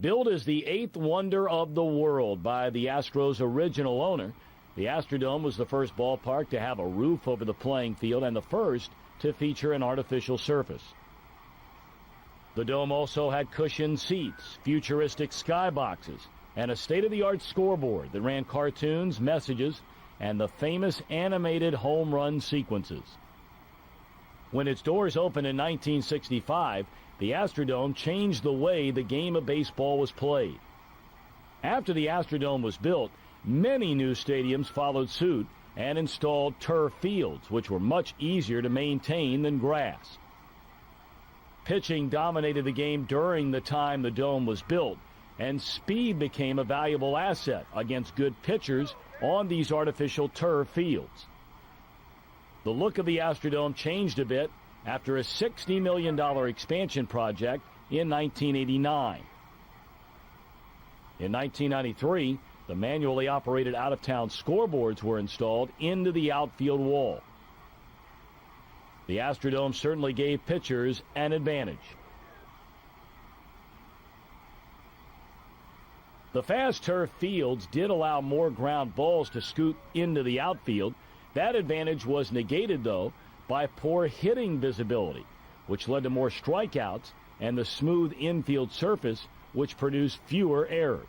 Billed as the eighth wonder of the world by the Astros' original owner, the Astrodome was the first ballpark to have a roof over the playing field and the first to feature an artificial surface. The dome also had cushioned seats, futuristic skyboxes, and a state-of-the-art scoreboard that ran cartoons, messages, and the famous animated home run sequences. When its doors opened in 1965, the Astrodome changed the way the game of baseball was played. After the Astrodome was built, many new stadiums followed suit and installed turf fields, which were much easier to maintain than grass. Pitching dominated the game during the time the dome was built, and speed became a valuable asset against good pitchers on these artificial turf fields. The look of the Astrodome changed a bit after a $60 million expansion project in 1989. In 1993, the manually operated out-of-town scoreboards were installed into the outfield wall. The Astrodome certainly gave pitchers an advantage. The fast turf fields did allow more ground balls to scoot into the outfield. That advantage was negated, though, by poor hitting visibility, which led to more strikeouts and the smooth infield surface, which produced fewer errors.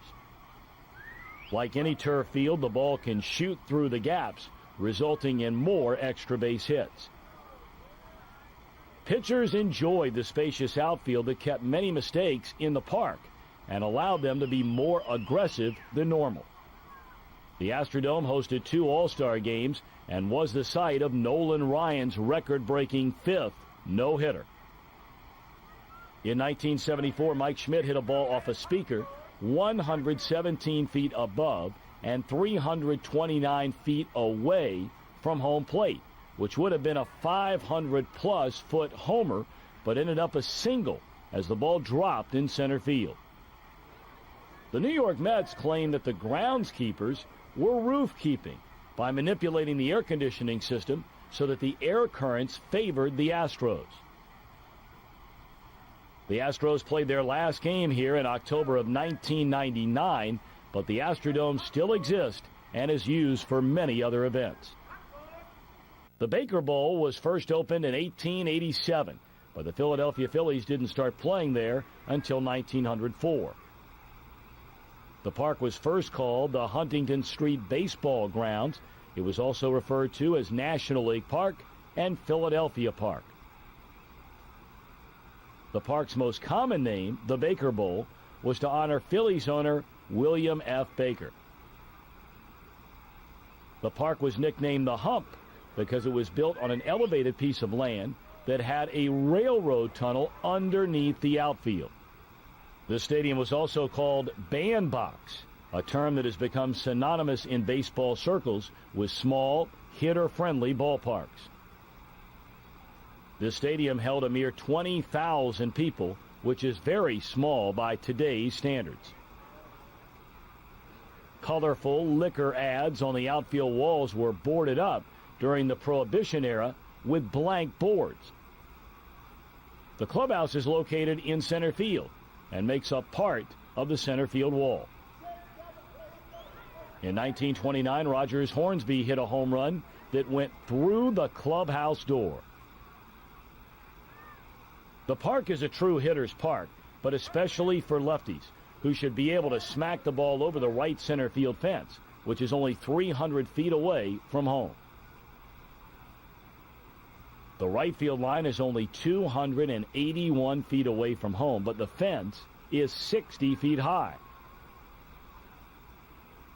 Like any turf field, the ball can shoot through the gaps, resulting in more extra base hits. Pitchers enjoyed the spacious outfield that kept many mistakes in the park and allowed them to be more aggressive than normal. The Astrodome hosted 2 All-Star games and was the site of Nolan Ryan's record-breaking 5th no-hitter. In 1974, Mike Schmidt hit a ball off a speaker 117 feet above and 329 feet away from home plate, which would have been a 500-plus foot homer, but ended up a single as the ball dropped in center field. The New York Mets claim that the groundskeepers were roof keeping by manipulating the air conditioning system so that the air currents favored the Astros. The Astros played their last game here in October of 1999, but the Astrodome still exists and is used for many other events. The Baker Bowl was first opened in 1887, but the Philadelphia Phillies didn't start playing there until 1904. The park was first called the Huntington Street Baseball Grounds. It was also referred to as National League Park and Philadelphia Park. The park's most common name, the Baker Bowl, was to honor Phillies owner William F. Baker. The park was nicknamed the Hump because it was built on an elevated piece of land that had a railroad tunnel underneath the outfield. The stadium was also called Bandbox, a term that has become synonymous in baseball circles with small, hitter-friendly ballparks. The stadium held a mere 20,000 people, which is very small by today's standards. Colorful liquor ads on the outfield walls were boarded up during the Prohibition era with blank boards. The clubhouse is located in center field and makes up part of the center field wall. In 1929, Rogers Hornsby hit a home run that went through the clubhouse door. The park is a true hitter's park, but especially for lefties, who should be able to smack the ball over the right center field fence, which is only 300 feet away from home. The right field line is only 281 feet away from home, but the fence is 60 feet high.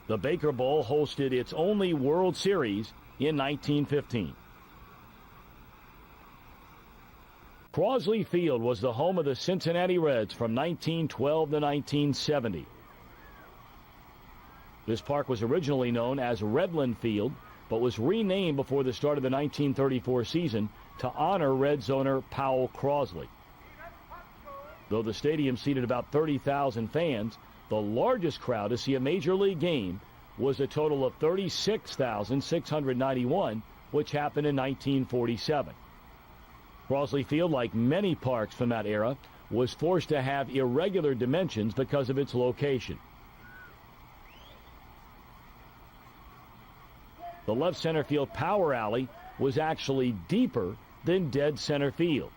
The Baker Bowl hosted its only World Series in 1915. Crosley Field was the home of the Cincinnati Reds from 1912 to 1970. This park was originally known as Redland Field, but was renamed before the start of the 1934 season to honor Reds owner Powell Crosley. Though the stadium seated about 30,000 fans, the largest crowd to see a major league game was a total of 36,691, which happened in 1947. Crosley Field, like many parks from that era, was forced to have irregular dimensions because of its location. The left center field power alley was actually deeper than dead center field.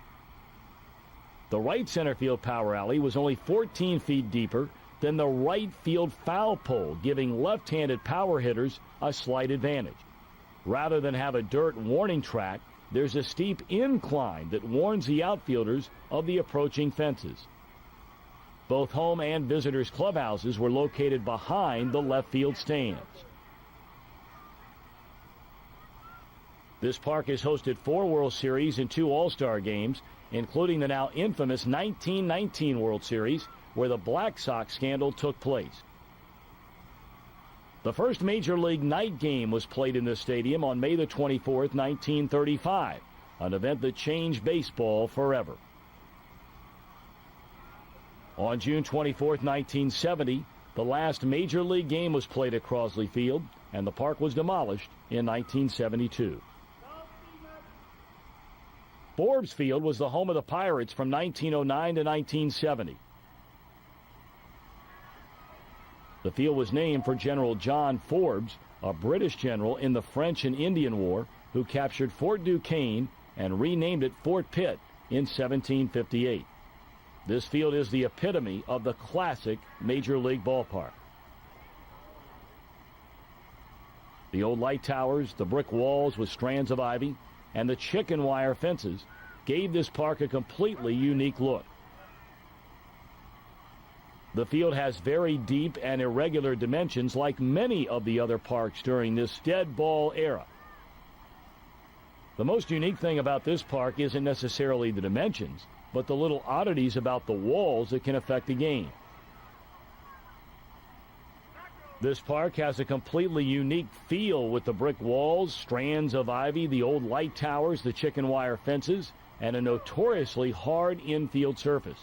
The right center field power alley was only 14 feet deeper than the right field foul pole, giving left-handed power hitters a slight advantage. Rather than have a dirt warning track, there's a steep incline that warns the outfielders of the approaching fences. Both home and visitors' clubhouses were located behind the left field stands. This park has hosted 4 World Series and 2 All-Star games, including the now infamous 1919 World Series, where the Black Sox scandal took place. The first Major League night game was played in this stadium on May the 24th, 1935, an event that changed baseball forever. On June 24th, 1970, the last Major League game was played at Crosley Field, and the park was demolished in 1972. Forbes Field was the home of the Pirates from 1909 to 1970. The field was named for General John Forbes, a British general in the French and Indian War who captured Fort Duquesne and renamed it Fort Pitt in 1758. This field is the epitome of the classic Major League ballpark. The old light towers, the brick walls with strands of ivy, and the chicken wire fences gave this park a completely unique look. The field has very deep and irregular dimensions like many of the other parks during this dead ball era. The most unique thing about this park isn't necessarily the dimensions, but the little oddities about the walls that can affect the game. This park has a completely unique feel with the brick walls, strands of ivy, the old light towers, the chicken wire fences, and a notoriously hard infield surface.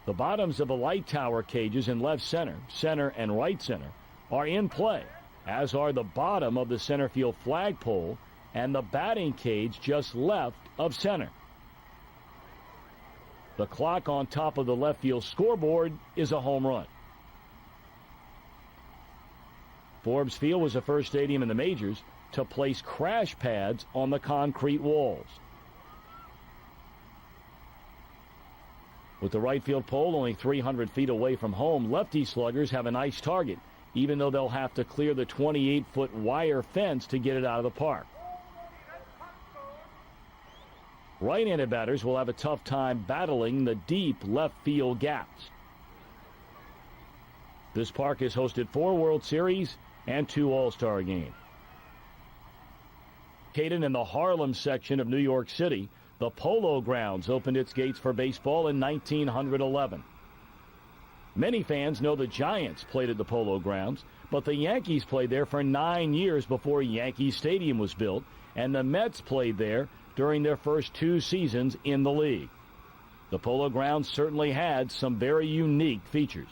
The bottoms of the light tower cages in left center, center, and right center are in play, as are the bottom of the center field flagpole and the batting cage just left of center. The clock on top of the left field scoreboard is a home run. Forbes Field was the first stadium in the majors to place crash pads on the concrete walls. With the right field pole only 300 feet away from home, lefty sluggers have a nice target, even though they'll have to clear the 28-foot wire fence to get it out of the park. Right-handed batters will have a tough time battling the deep left field gaps. This park has hosted 4 World Series and 2 All-Star games. Located in the Harlem section of New York City, the Polo Grounds opened its gates for baseball in 1911. Many fans know the Giants played at the Polo Grounds, but the Yankees played there for 9 years before Yankee Stadium was built, and the Mets played there during their first 2 seasons in the league. The Polo Grounds certainly had some very unique features.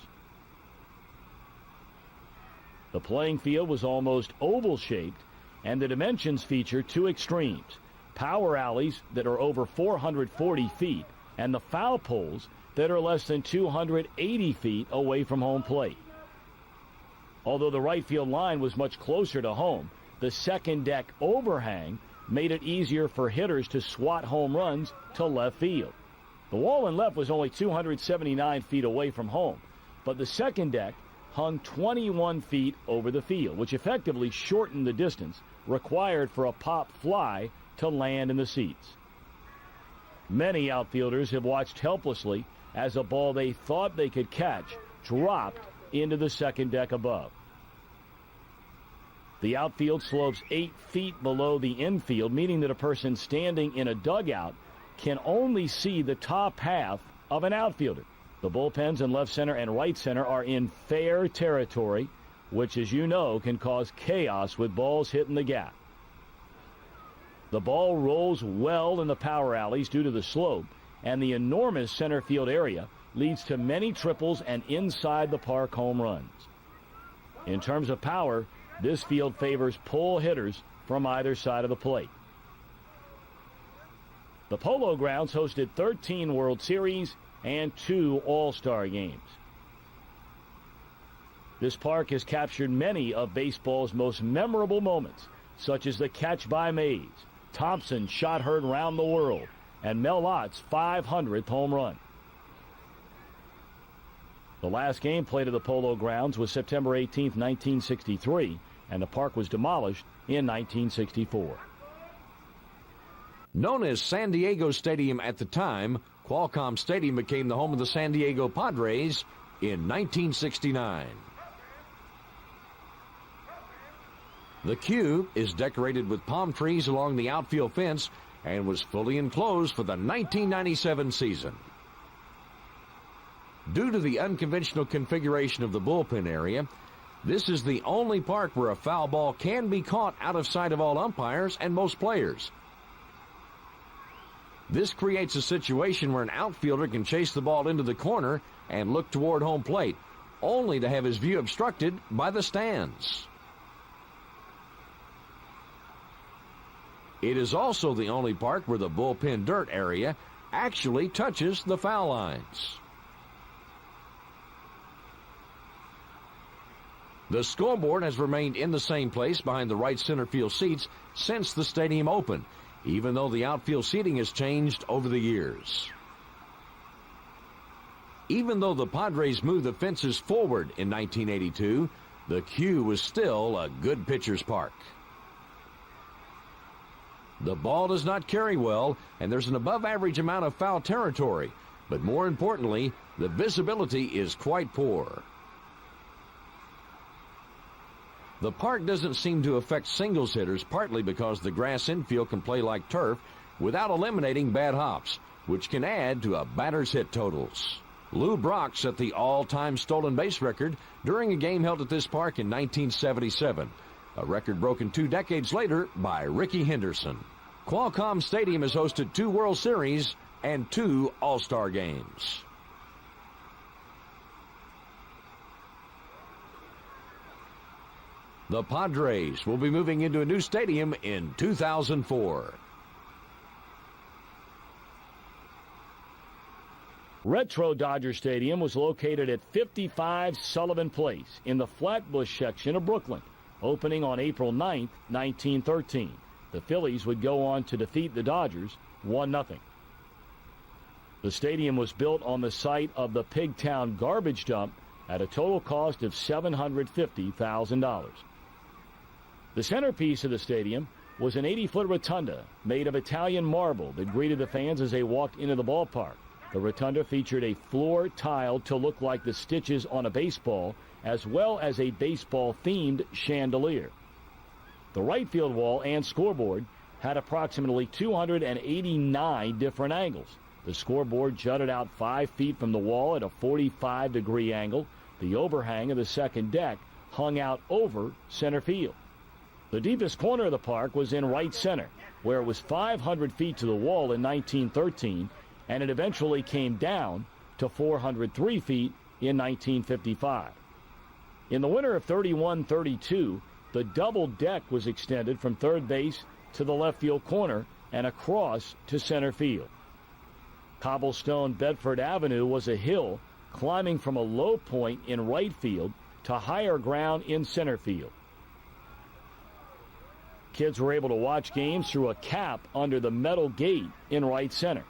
The playing field was almost oval-shaped, and the dimensions feature 2 extremes: power alleys that are over 440 feet and the foul poles that are less than 280 feet away from home plate. Although the right field line was much closer to home, the second deck overhang made it easier for hitters to swat home runs to left field. The wall in left was only 279 feet away from home, but the second deck hung 21 feet over the field, which effectively shortened the distance required for a pop fly to land in the seats. Many outfielders have watched helplessly as a ball they thought they could catch dropped into the second deck above. The outfield slopes 8 feet below the infield, meaning that a person standing in a dugout can only see the top half of an outfielder. The bullpens in left center and right center are in fair territory, which, as you know, can cause chaos with balls hitting the gap. The ball rolls well in the power alleys due to the slope, and the enormous center field area leads to many triples and inside the park home runs. In terms of power, this field favors pull hitters from either side of the plate. The Polo Grounds hosted 13 World Series and 2 All-Star games. This park has captured many of baseball's most memorable moments, such as the catch by Maid, Thompson's shot heard round the world, and Mel Ott's 500th home run. The last game played at the Polo Grounds was September 18, 1963, and the park was demolished in 1964. Known as San Diego Stadium at the time, Qualcomm Stadium became the home of the San Diego Padres in 1969. The Q is decorated with palm trees along the outfield fence and was fully enclosed for the 1997 season. Due to the unconventional configuration of the bullpen area, this is the only park where a foul ball can be caught out of sight of all umpires and most players. This creates a situation where an outfielder can chase the ball into the corner and look toward home plate, only to have his view obstructed by the stands. It is also the only park where the bullpen dirt area actually touches the foul lines. The scoreboard has remained in the same place behind the right center field seats since the stadium opened, even though the outfield seating has changed over the years. Even though the Padres moved the fences forward in 1982, the Q was still a good pitcher's park. The ball does not carry well, and there's an above-average amount of foul territory, but more importantly, the visibility is quite poor. The park doesn't seem to affect singles hitters, partly because the grass infield can play like turf without eliminating bad hops, which can add to a batter's hit totals. Lou Brock set the all-time stolen base record during a game held at this park in 1977, a record broken 2 decades later by Rickey Henderson. Qualcomm Stadium has hosted 2 World Series and 2 All-Star games. The Padres will be moving into a new stadium in 2004. Retro Dodger Stadium was located at 55 Sullivan Place in the Flatbush section of Brooklyn, opening on April 9, 1913. The Phillies would go on to defeat the Dodgers 1-0. The stadium was built on the site of the Pigtown garbage dump at a total cost of $750,000. The centerpiece of the stadium was an 80-foot rotunda made of Italian marble that greeted the fans as they walked into the ballpark. The rotunda featured a floor tiled to look like the stitches on a baseball, as well as a baseball-themed chandelier. The right field wall and scoreboard had approximately 289 different angles. The scoreboard jutted out 5 feet from the wall at a 45-degree angle. The overhang of the second deck hung out over center field. The deepest corner of the park was in right center, where it was 500 feet to the wall in 1913, and it eventually came down to 403 feet in 1955. In the winter of 31-32, the double deck was extended from third base to the left field corner and across to center field. Cobblestone Bedford Avenue was a hill climbing from a low point in right field to higher ground in center field. Kids were able to watch games through a cap under the metal gate in right center.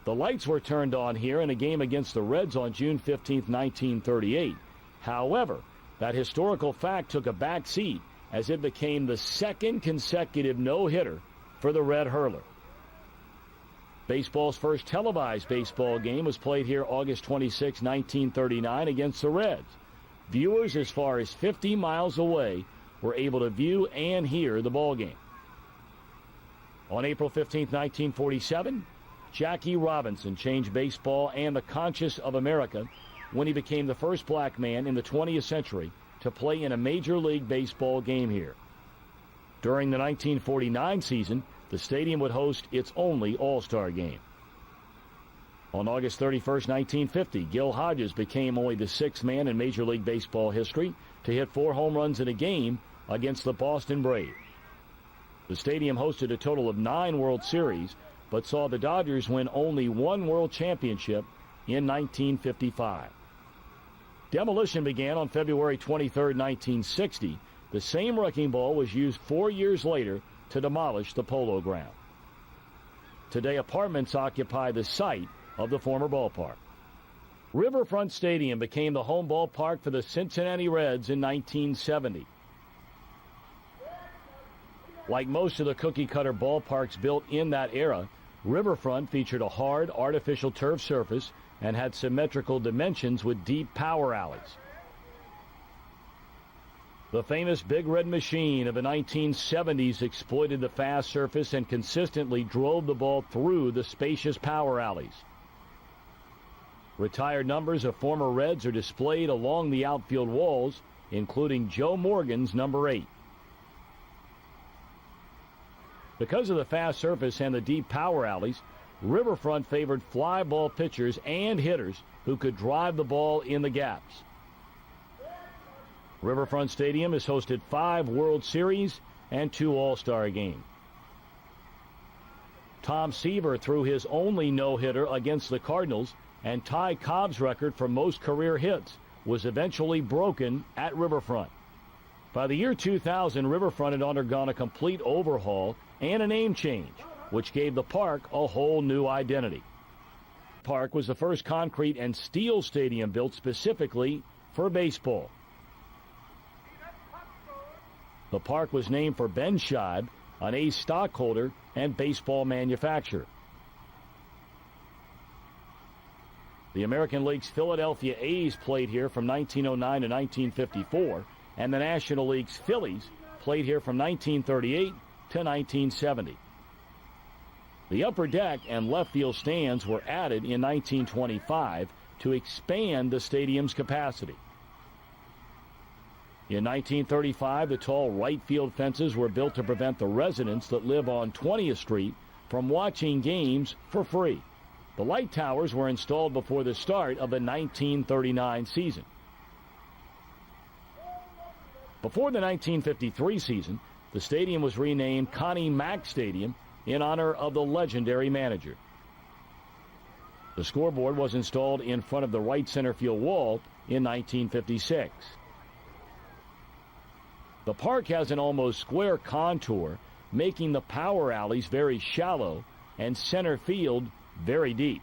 The lights were turned on here in a game against the Reds on June 15, 1938. However, that historical fact took a back seat as it became the second consecutive no-hitter for the Red Hurler. Baseball's first televised baseball game was played here August 26, 1939 against the Reds. Viewers as far as 50 miles away were able to view and hear the ballgame. On April 15, 1947, Jackie Robinson changed baseball and the conscience of America when he became the first black man in the 20th century to play in a Major League Baseball game here. During the 1949 season, the stadium would host its only All-Star game. On August 31, 1950, Gil Hodges became only the 6th man in Major League Baseball history to hit 4 home runs in a game against the Boston Braves. The stadium hosted a total of 9 World Series, but saw the Dodgers win only 1 World Championship in 1955. Demolition began on February 23, 1960. The same wrecking ball was used 4 years later to demolish the Polo Ground. Today, apartments occupy the site of the former ballpark. Riverfront Stadium became the home ballpark for the Cincinnati Reds in 1970. Like most of the cookie-cutter ballparks built in that era, Riverfront featured a hard, artificial turf surface and had symmetrical dimensions with deep power alleys. The famous Big Red Machine of the 1970s exploited the fast surface and consistently drove the ball through the spacious power alleys. Retired numbers of former Reds are displayed along the outfield walls, including Joe Morgan's number 8. Because of the fast surface and the deep power alleys, Riverfront favored fly ball pitchers and hitters who could drive the ball in the gaps. Riverfront Stadium has hosted 5 World Series and 2 All-Star games. Tom Seaver threw his only no-hitter against the Cardinals, and Ty Cobb's record for most career hits was eventually broken at Riverfront. By the year 2000, Riverfront had undergone a complete overhaul and a name change, which gave the park a whole new identity. Park was the first concrete and steel stadium built specifically for baseball. The park was named for Ben Scheib, an A's stockholder and baseball manufacturer. The American League's Philadelphia A's played here from 1909 to 1954, and the National League's Phillies played here from 1938 to 1970. The upper deck and left field stands were added in 1925 to expand the stadium's capacity. In 1935, the tall right field fences were built to prevent the residents that live on 20th Street from watching games for free. The light towers were installed before the start of the 1939 season. Before the 1953 season, the stadium was renamed Connie Mack Stadium in honor of the legendary manager. The scoreboard was installed in front of the right center field wall in 1956. The park has an almost square contour, making the power alleys very shallow and center field very deep.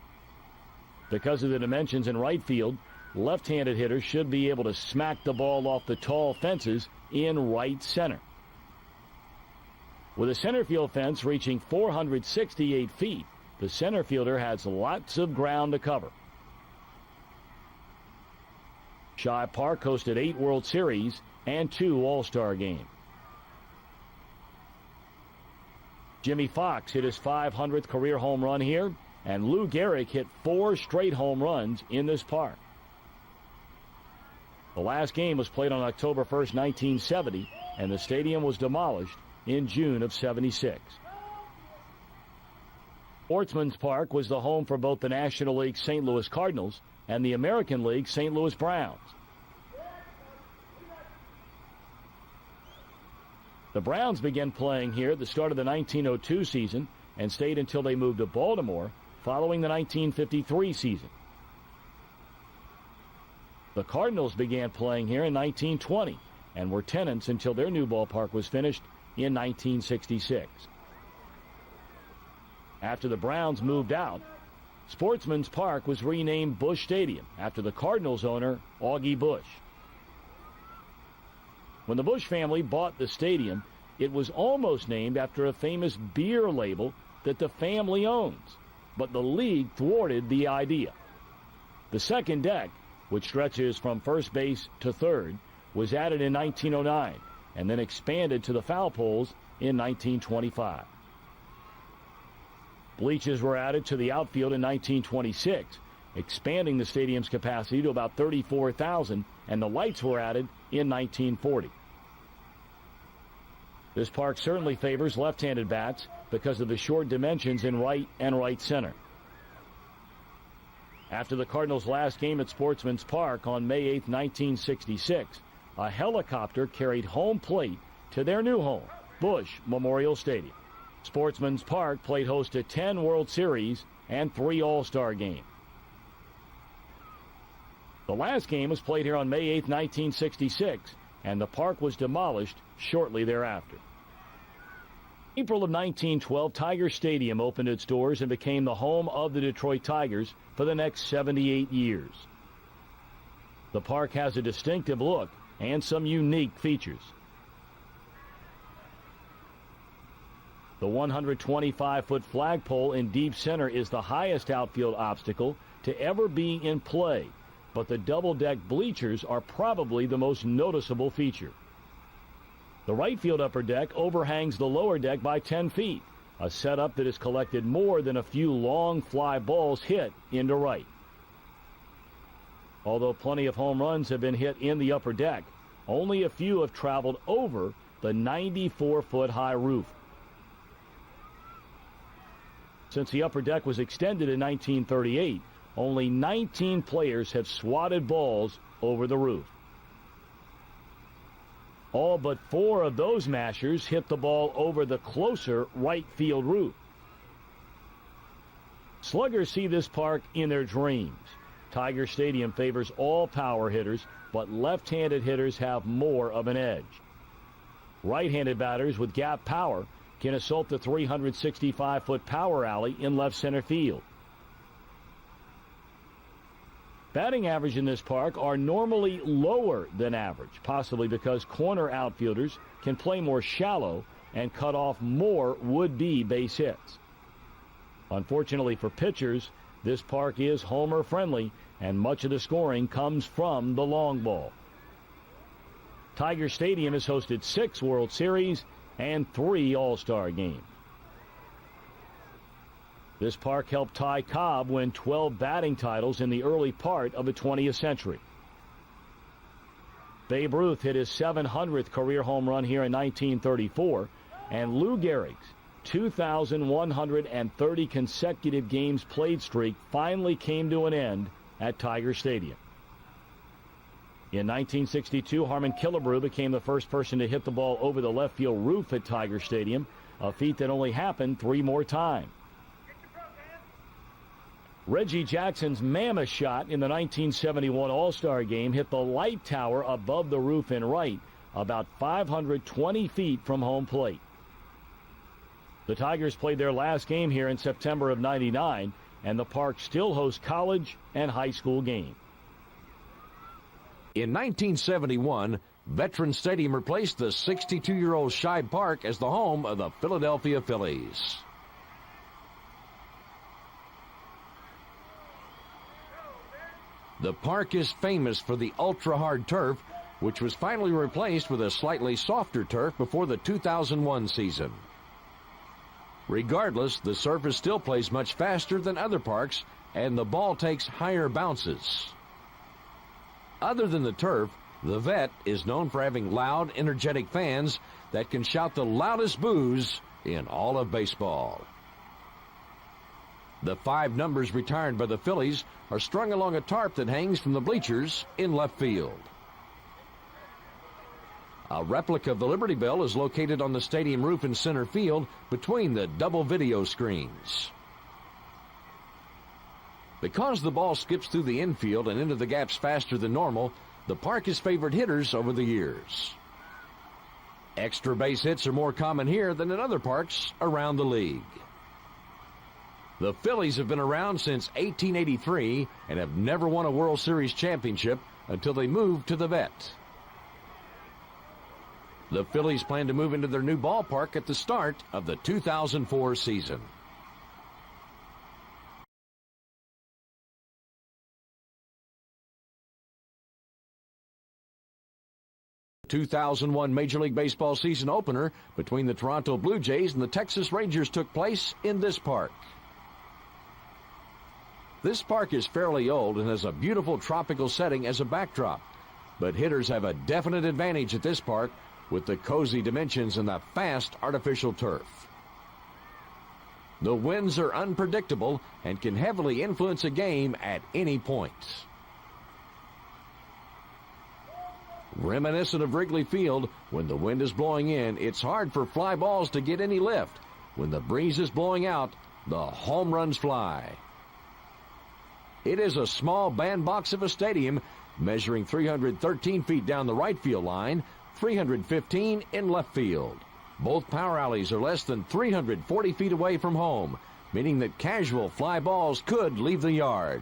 Because of the dimensions in right field, left-handed hitters should be able to smack the ball off the tall fences in right center. With a center field fence reaching 468 feet, the center fielder has lots of ground to cover. Shea Park hosted 8 World Series and 2 All-Star games. Jimmy Fox hit his 500th career home run here, and Lou Gehrig hit 4 straight home runs in this park. The last game was played on October 1st, 1970, and the stadium was demolished in June of '76. Sportsman's Park was the home for both the National League St. Louis Cardinals and the American League St. Louis Browns. The Browns began playing here at the start of the 1902 season and stayed until they moved to Baltimore following the 1953 season. The Cardinals began playing here in 1920 and were tenants until their new ballpark was finished in 1966. After the Browns moved out, Sportsman's Park was renamed Busch Stadium after the Cardinals owner, Augie Busch. When the Busch family bought the stadium, it was almost named after a famous beer label that the family owns, but the league thwarted the idea. The second deck, which stretches from first base to third, was added in 1909 and then expanded to the foul poles in 1925. Bleachers were added to the outfield in 1926, expanding the stadium's capacity to about 34,000, and the lights were added in 1940. This park certainly favors left-handed bats because of the short dimensions in right and right center. After the Cardinals' last game at Sportsman's Park on May 8, 1966, a helicopter carried home plate to their new home, Busch Memorial Stadium. Sportsman's Park played host to 10 World Series and 3 All-Star games. The last game was played here on May 8, 1966, and the park was demolished shortly thereafter. April of 1912, Tiger Stadium opened its doors and became the home of the Detroit Tigers for the next 78 years. The park has a distinctive look and some unique features. The 125-foot flagpole in deep center is the highest outfield obstacle to ever be in play, but the double-deck bleachers are probably the most noticeable feature. The right field upper deck overhangs the lower deck by 10 feet, a setup that has collected more than a few long fly balls hit into right. Although plenty of home runs have been hit in the upper deck, only a few have traveled over the 94-foot high roof. Since the upper deck was extended in 1938, only 19 players have swatted balls over the roof. All but 4 of those mashers hit the ball over the closer right field roof. Sluggers see this park in their dreams. Tiger Stadium favors all power hitters, but left-handed hitters have more of an edge. Right-handed batters with gap power can assault the 365-foot power alley in left center field. Batting average in this park are normally lower than average, possibly because corner outfielders can play more shallow and cut off more would-be base hits. Unfortunately for pitchers, this park is homer-friendly, and much of the scoring comes from the long ball. Tiger Stadium has hosted 6 World Series and 3 All-Star games. This park helped Ty Cobb win 12 batting titles in the early part of the 20th century. Babe Ruth hit his 700th career home run here in 1934, and Lou Gehrig's 2,130 consecutive games played streak finally came to an end at Tiger Stadium. In 1962, Harmon Killebrew became the first person to hit the ball over the left field roof at Tiger Stadium, a feat that only happened 3 more times. Reggie Jackson's mammoth shot in the 1971 All-Star Game hit the light tower above the roof in right, about 520 feet from home plate. The Tigers played their last game here in September of '99, and the park still hosts college and high school games. In 1971, Veterans Stadium replaced the 62-year-old Shea Park as the home of the Philadelphia Phillies. The park is famous for the ultra-hard turf, which was finally replaced with a slightly softer turf before the 2001 season. Regardless, the surface still plays much faster than other parks, and the ball takes higher bounces. Other than the turf, the Vet is known for having loud, energetic fans that can shout the loudest boos in all of baseball. The 5 numbers retired by the Phillies are strung along a tarp that hangs from the bleachers in left field. A replica of the Liberty Bell is located on the stadium roof in center field between the double video screens. Because the ball skips through the infield and into the gaps faster than normal, the park has favored hitters over the years. Extra base hits are more common here than in other parks around the league. The Phillies have been around since 1883 and have never won a World Series championship until they moved to the Vet. The Phillies plan to move into their new ballpark at the start of the 2004 season. The 2001 Major League Baseball season opener between the Toronto Blue Jays and the Texas Rangers took place in this park. This park is fairly old and has a beautiful tropical setting as a backdrop, but hitters have a definite advantage at this park with the cozy dimensions and the fast artificial turf. The winds are unpredictable and can heavily influence a game at any point. Reminiscent of Wrigley Field, when the wind is blowing in, it's hard for fly balls to get any lift. When the breeze is blowing out, the home runs fly. It is a small bandbox of a stadium, measuring 313 feet down the right field line, 315 in left field. Both power alleys are less than 340 feet away from home, meaning that casual fly balls could leave the yard.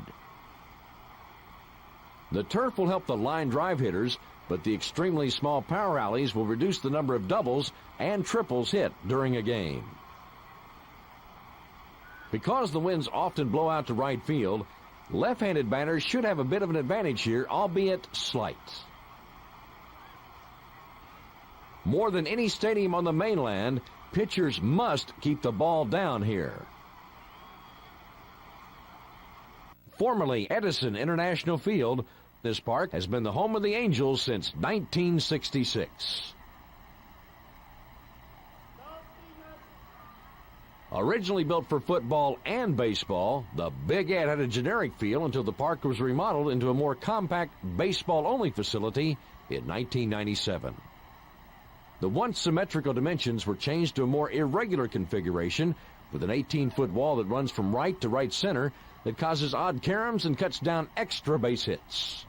The turf will help the line drive hitters, but the extremely small power alleys will reduce the number of doubles and triples hit during a game. Because the winds often blow out to right field, left-handed batters should have a bit of an advantage here, albeit slight. More than any stadium on the mainland, pitchers must keep the ball down here. Formerly Edison International Field, this park has been the home of the Angels since 1966. Originally built for football and baseball, the Big Ed had a generic feel until the park was remodeled into a more compact baseball-only facility in 1997. The once symmetrical dimensions were changed to a more irregular configuration with an 18-foot wall that runs from right to right center that causes odd caroms and cuts down extra base hits.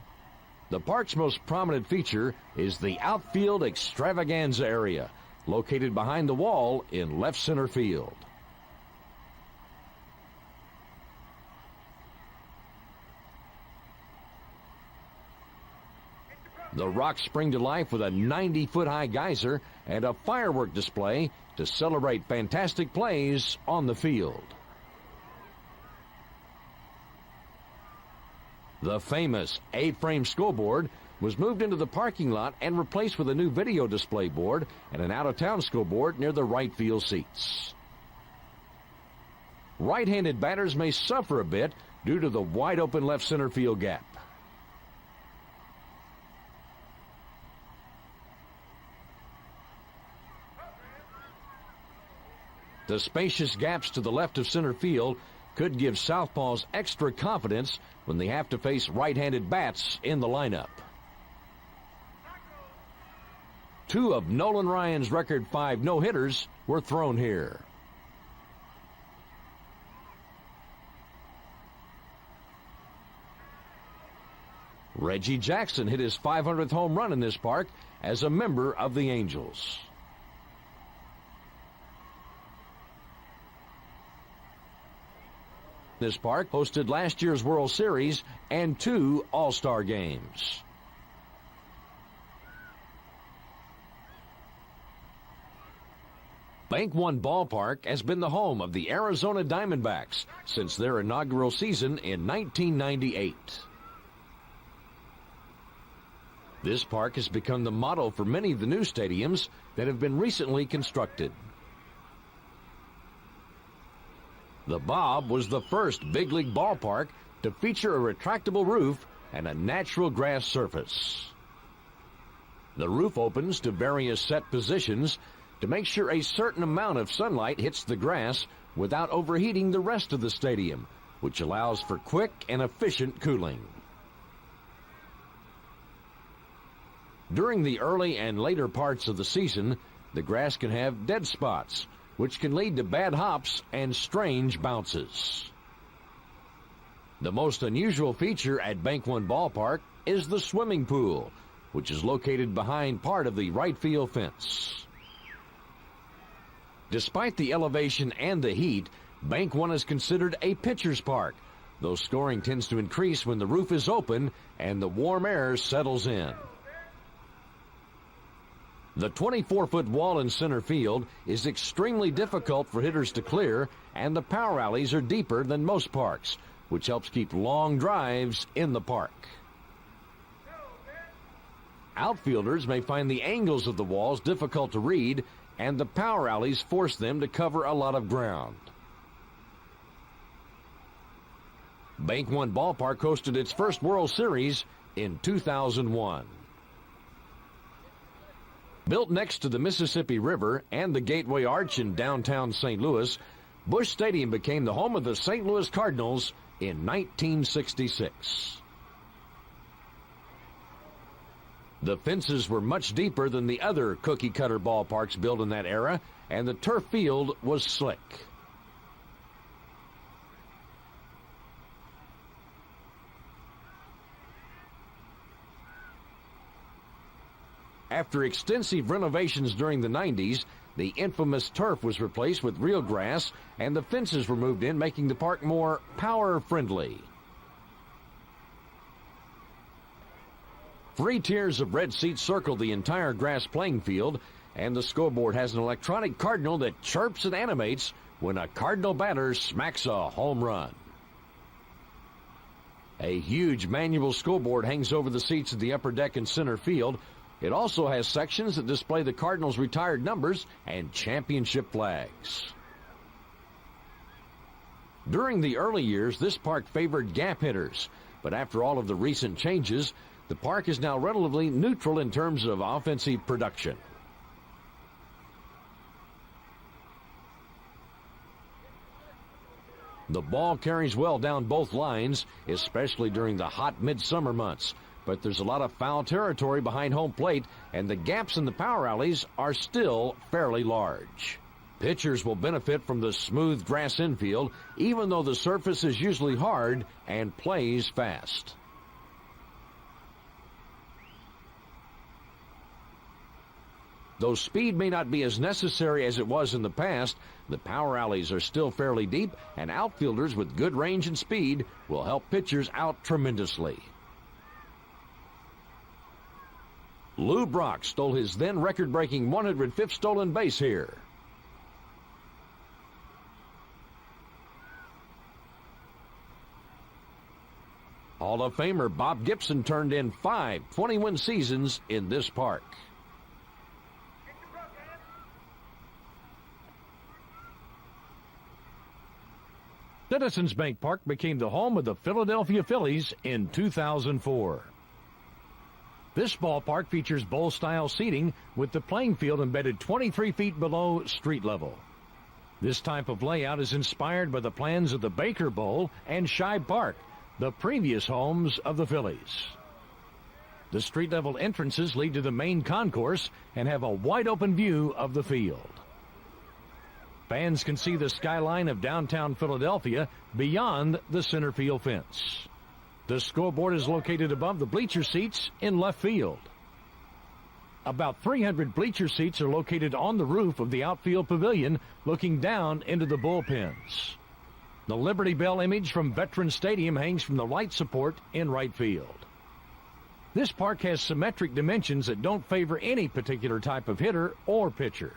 The park's most prominent feature is the outfield extravaganza area, located behind the wall in left center field. The rocks spring to life with a 90-foot-high geyser and a firework display to celebrate fantastic plays on the field. The famous A-frame scoreboard was moved into the parking lot and replaced with a new video display board and an out-of-town scoreboard near the right field seats. Right-handed batters may suffer a bit due to the wide-open left center field gap. The spacious gaps to the left of center field could give southpaws extra confidence when they have to face right-handed bats in the lineup. Two of Nolan Ryan's record 5 no-hitters were thrown here. Reggie Jackson hit his 500th home run in this park as a member of the Angels. This park hosted last year's World Series and 2 All-Star games. Bank One Ballpark has been the home of the Arizona Diamondbacks since their inaugural season in 1998. This park has become the model for many of the new stadiums that have been recently constructed. The Bob was the first big league ballpark to feature a retractable roof and a natural grass surface. The roof opens to various set positions to make sure a certain amount of sunlight hits the grass without overheating the rest of the stadium, which allows for quick and efficient cooling. During the early and later parts of the season, the grass can have dead spots, which can lead to bad hops and strange bounces. The most unusual feature at Bank One Ballpark is the swimming pool, which is located behind part of the right field fence. Despite the elevation and the heat, Bank One is considered a pitcher's park, though scoring tends to increase when the roof is open and the warm air settles in. The 24-foot wall in center field is extremely difficult for hitters to clear, and the power alleys are deeper than most parks, which helps keep long drives in the park. Outfielders may find the angles of the walls difficult to read, and the power alleys force them to cover a lot of ground. Bank One Ballpark hosted its first World Series in 2001. Built next to the Mississippi River and the Gateway Arch in downtown St. Louis, Busch Stadium became the home of the St. Louis Cardinals in 1966. The fences were much deeper than the other cookie-cutter ballparks built in that era, and the turf field was slick. After extensive renovations during the 90s, the infamous turf was replaced with real grass, and the fences were moved in, making the park more power-friendly. 3 tiers of red seats circle the entire grass playing field, and the scoreboard has an electronic cardinal that chirps and animates when a Cardinal batter smacks a home run. A huge manual scoreboard hangs over the seats of the upper deck and center field. It also has sections that display the Cardinals' retired numbers and championship flags. During the early years, this park favored gap hitters, but after all of the recent changes, the park is now relatively neutral in terms of offensive production. The ball carries well down both lines, especially during the hot midsummer months. But there's a lot of foul territory behind home plate, and the gaps in the power alleys are still fairly large. Pitchers will benefit from the smooth grass infield, even though the surface is usually hard and plays fast. Though speed may not be as necessary as it was in the past, the power alleys are still fairly deep, and outfielders with good range and speed will help pitchers out tremendously. Lou Brock stole his then record-breaking 105th stolen base here. Hall of Famer Bob Gibson turned in 5 20-win seasons in this park. Citizens Bank Park became the home of the Philadelphia Phillies in 2004. This ballpark features bowl-style seating with the playing field embedded 23 feet below street level. This type of layout is inspired by the plans of the Baker Bowl and Shibe Park, the previous homes of the Phillies. The street-level entrances lead to the main concourse and have a wide-open view of the field. Fans can see the skyline of downtown Philadelphia beyond the center field fence. The scoreboard is located above the bleacher seats in left field. About 300 bleacher seats are located on the roof of the outfield pavilion, looking down into the bullpens. The Liberty Bell image from Veterans Stadium hangs from the light support in right field. This park has symmetric dimensions that don't favor any particular type of hitter or pitcher.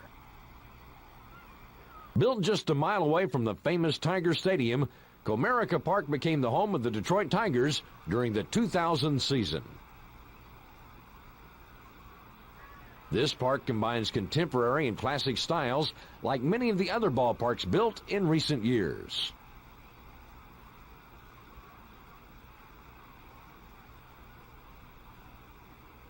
Built just a mile away from the famous Tiger Stadium, Comerica Park became the home of the Detroit Tigers during the 2000 season. This park combines contemporary and classic styles like many of the other ballparks built in recent years.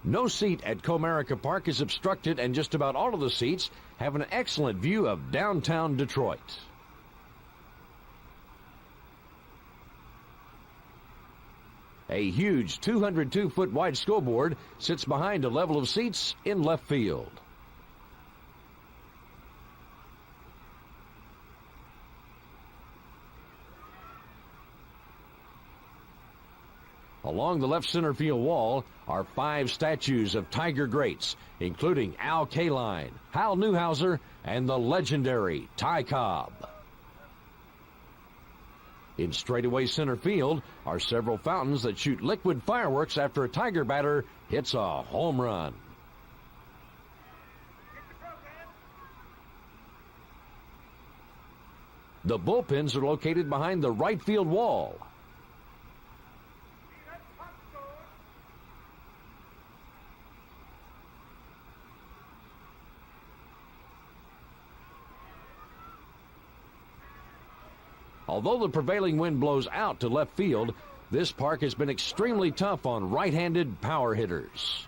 No seat at Comerica Park is obstructed, and just about all of the seats have an excellent view of downtown Detroit. A huge 202-foot wide scoreboard sits behind a level of seats in left field. Along the left center field wall are 5 statues of Tiger greats, including Al Kaline, Hal Newhouser, and the legendary Ty Cobb. In straightaway center field are several fountains that shoot liquid fireworks after a Tiger batter hits a home run. The bullpens are located behind the right field wall. Although the prevailing wind blows out to left field, this park has been extremely tough on right-handed power hitters.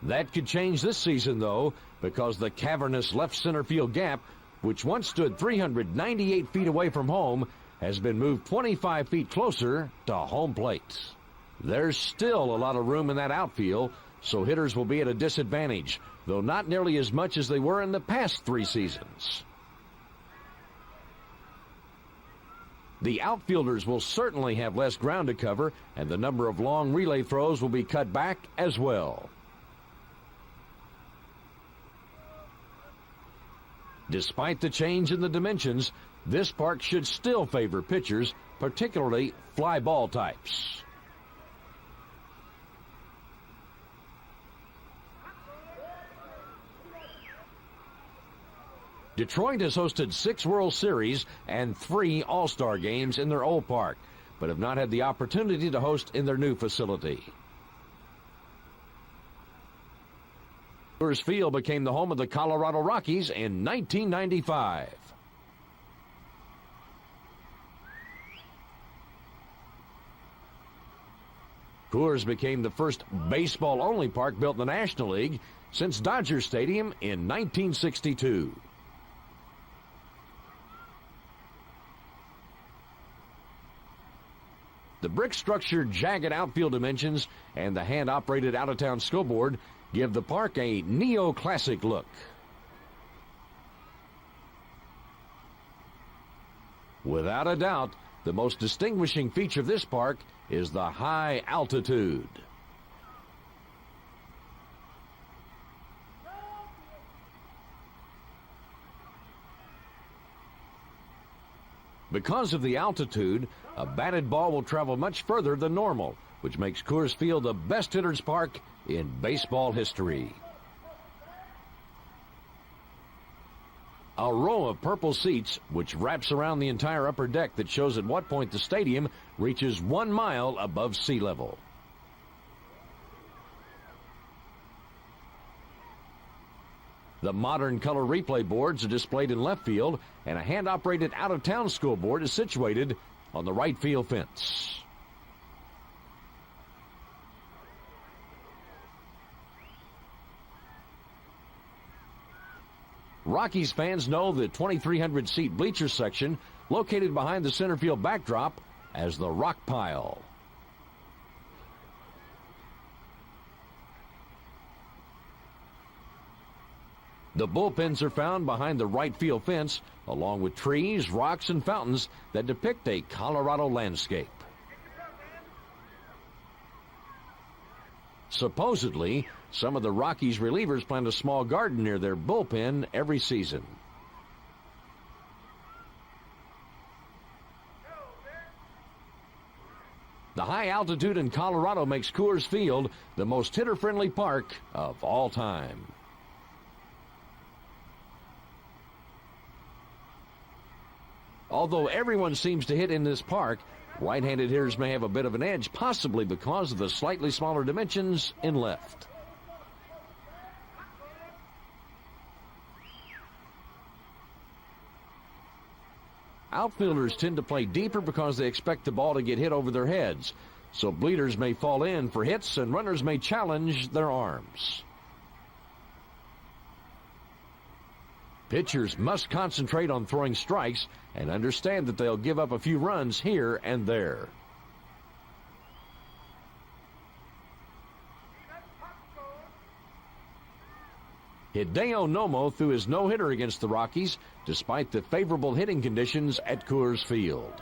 That could change this season, though, because the cavernous left center field gap, which once stood 398 feet away from home, has been moved 25 feet closer to home plate. There's still a lot of room in that outfield, so hitters will be at a disadvantage, though not nearly as much as they were in the past 3 seasons. The outfielders will certainly have less ground to cover, and the number of long relay throws will be cut back as well. Despite the change in the dimensions, this park should still favor pitchers, particularly fly ball types. Detroit has hosted 6 World Series and 3 All-Star games in their old park, but have not had the opportunity to host in their new facility. Coors Field became the home of the Colorado Rockies in 1995. Coors became the first baseball-only park built in the National League since Dodger Stadium in 1962. The brick-structured jagged outfield dimensions and the hand-operated out-of-town scoreboard give the park a neoclassic look. Without a doubt, the most distinguishing feature of this park is the high altitude. Because of the altitude, a batted ball will travel much further than normal, which makes Coors Field the best hitters park in baseball history. A row of purple seats, which wraps around the entire upper deck, that shows at what point the stadium reaches 1 mile above sea level. The modern color replay boards are displayed in left field, and a hand-operated out-of-town scoreboard is situated on the right field fence. Rockies fans know the 2,300-seat bleacher section located behind the center field backdrop as the Rock Pile. The bullpens are found behind the right field fence, along with trees, rocks, and fountains that depict a Colorado landscape. Supposedly, some of the Rockies relievers plant a small garden near their bullpen every season. The high altitude in Colorado makes Coors Field the most hitter-friendly park of all time. Although everyone seems to hit in this park, right-handed hitters may have a bit of an edge, possibly because of the slightly smaller dimensions in left. Outfielders tend to play deeper because they expect the ball to get hit over their heads, so bleeders may fall in for hits and runners may challenge their arms. Pitchers must concentrate on throwing strikes and understand that they'll give up a few runs here and there. Hideo Nomo threw his no-hitter against the Rockies despite the favorable hitting conditions at Coors Field.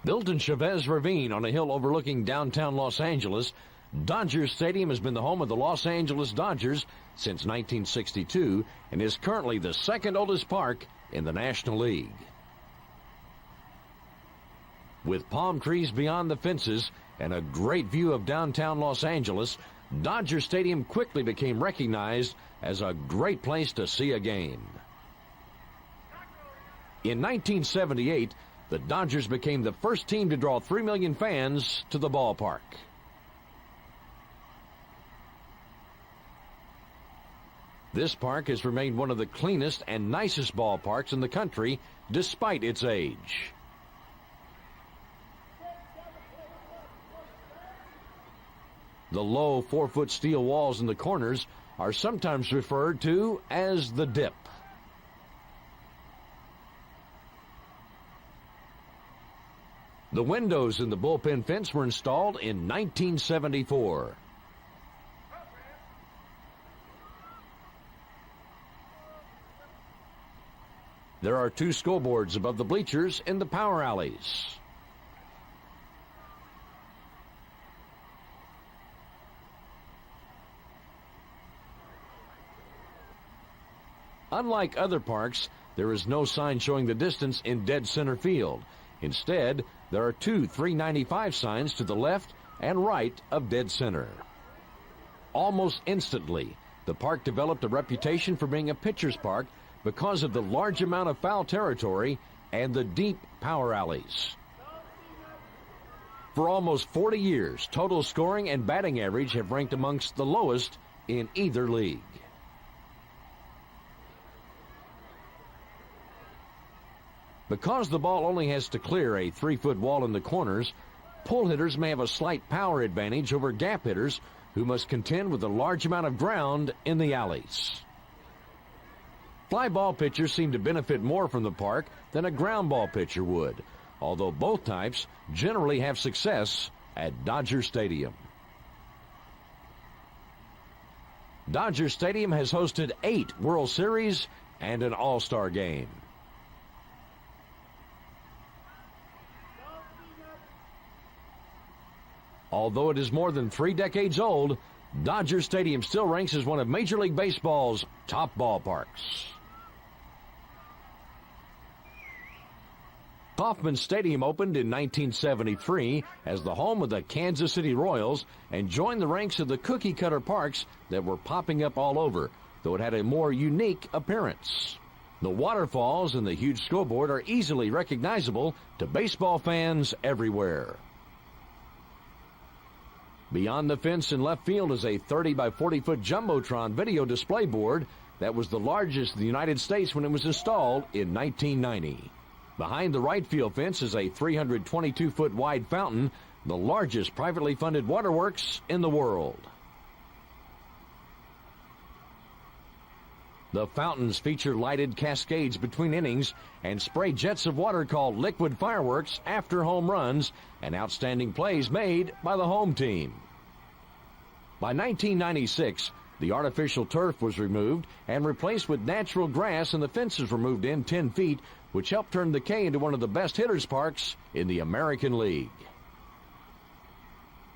Built in Chavez Ravine on a hill overlooking downtown Los Angeles, Dodger Stadium has been the home of the Los Angeles Dodgers since 1962 and is currently the second oldest park in the National League. With palm trees beyond the fences and a great view of downtown Los Angeles, Dodger Stadium quickly became recognized as a great place to see a game. In 1978, the Dodgers became the first team to draw 3 million fans to the ballpark. This park has remained one of the cleanest and nicest ballparks in the country, despite its age. The low 4-foot steel walls in the corners are sometimes referred to as the dip. The windows in the bullpen fence were installed in 1974. There are 2 scoreboards above the bleachers in the power alleys. Unlike other parks, there is no sign showing the distance in dead center field. Instead, there are 2 395 signs to the left and right of dead center. Almost instantly, the park developed a reputation for being a pitcher's park because of the large amount of foul territory and the deep power alleys. For almost 40 years, total scoring and batting average have ranked amongst the lowest in either league. Because the ball only has to clear a 3-foot wall in the corners, pull hitters may have a slight power advantage over gap hitters who must contend with a large amount of ground in the alleys. Fly ball pitchers seem to benefit more from the park than a ground ball pitcher would, although both types generally have success at Dodger Stadium. Dodger Stadium has hosted 8 World Series and an All-Star game. Although it is more than 3 decades old, Dodger Stadium still ranks as one of Major League Baseball's top ballparks. Kauffman Stadium opened in 1973 as the home of the Kansas City Royals and joined the ranks of the cookie-cutter parks that were popping up all over, though it had a more unique appearance. The waterfalls and the huge scoreboard are easily recognizable to baseball fans everywhere. Beyond the fence in left field is a 30 by 40-foot Jumbotron video display board that was the largest in the United States when it was installed in 1990. Behind the right field fence is a 322-foot wide fountain, the largest privately funded waterworks in the world. The fountains feature lighted cascades between innings and spray jets of water called liquid fireworks after home runs and outstanding plays made by the home team. By 1996, the artificial turf was removed and replaced with natural grass, and the fences were moved in 10 feet, which helped turn the K into one of the best hitters' parks in the American League.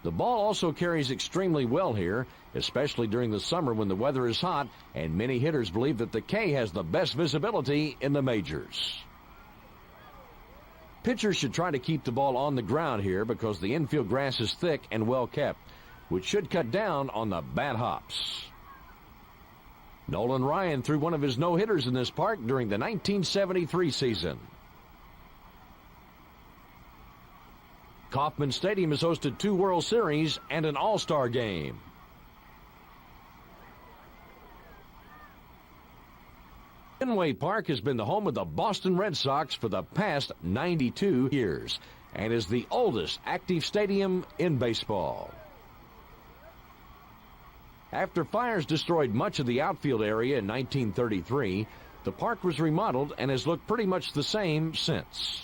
The ball also carries extremely well here, especially during the summer when the weather is hot, and many hitters believe that the K has the best visibility in the majors. Pitchers should try to keep the ball on the ground here because the infield grass is thick and well kept, which should cut down on the bad hops. Nolan Ryan threw one of his no-hitters in this park during the 1973 season. Kauffman Stadium has hosted 2 World Series and an All-Star game. Fenway Park has been the home of the Boston Red Sox for the past 92 years and is the oldest active stadium in baseball. After fires destroyed much of the outfield area in 1933, the park was remodeled and has looked pretty much the same since.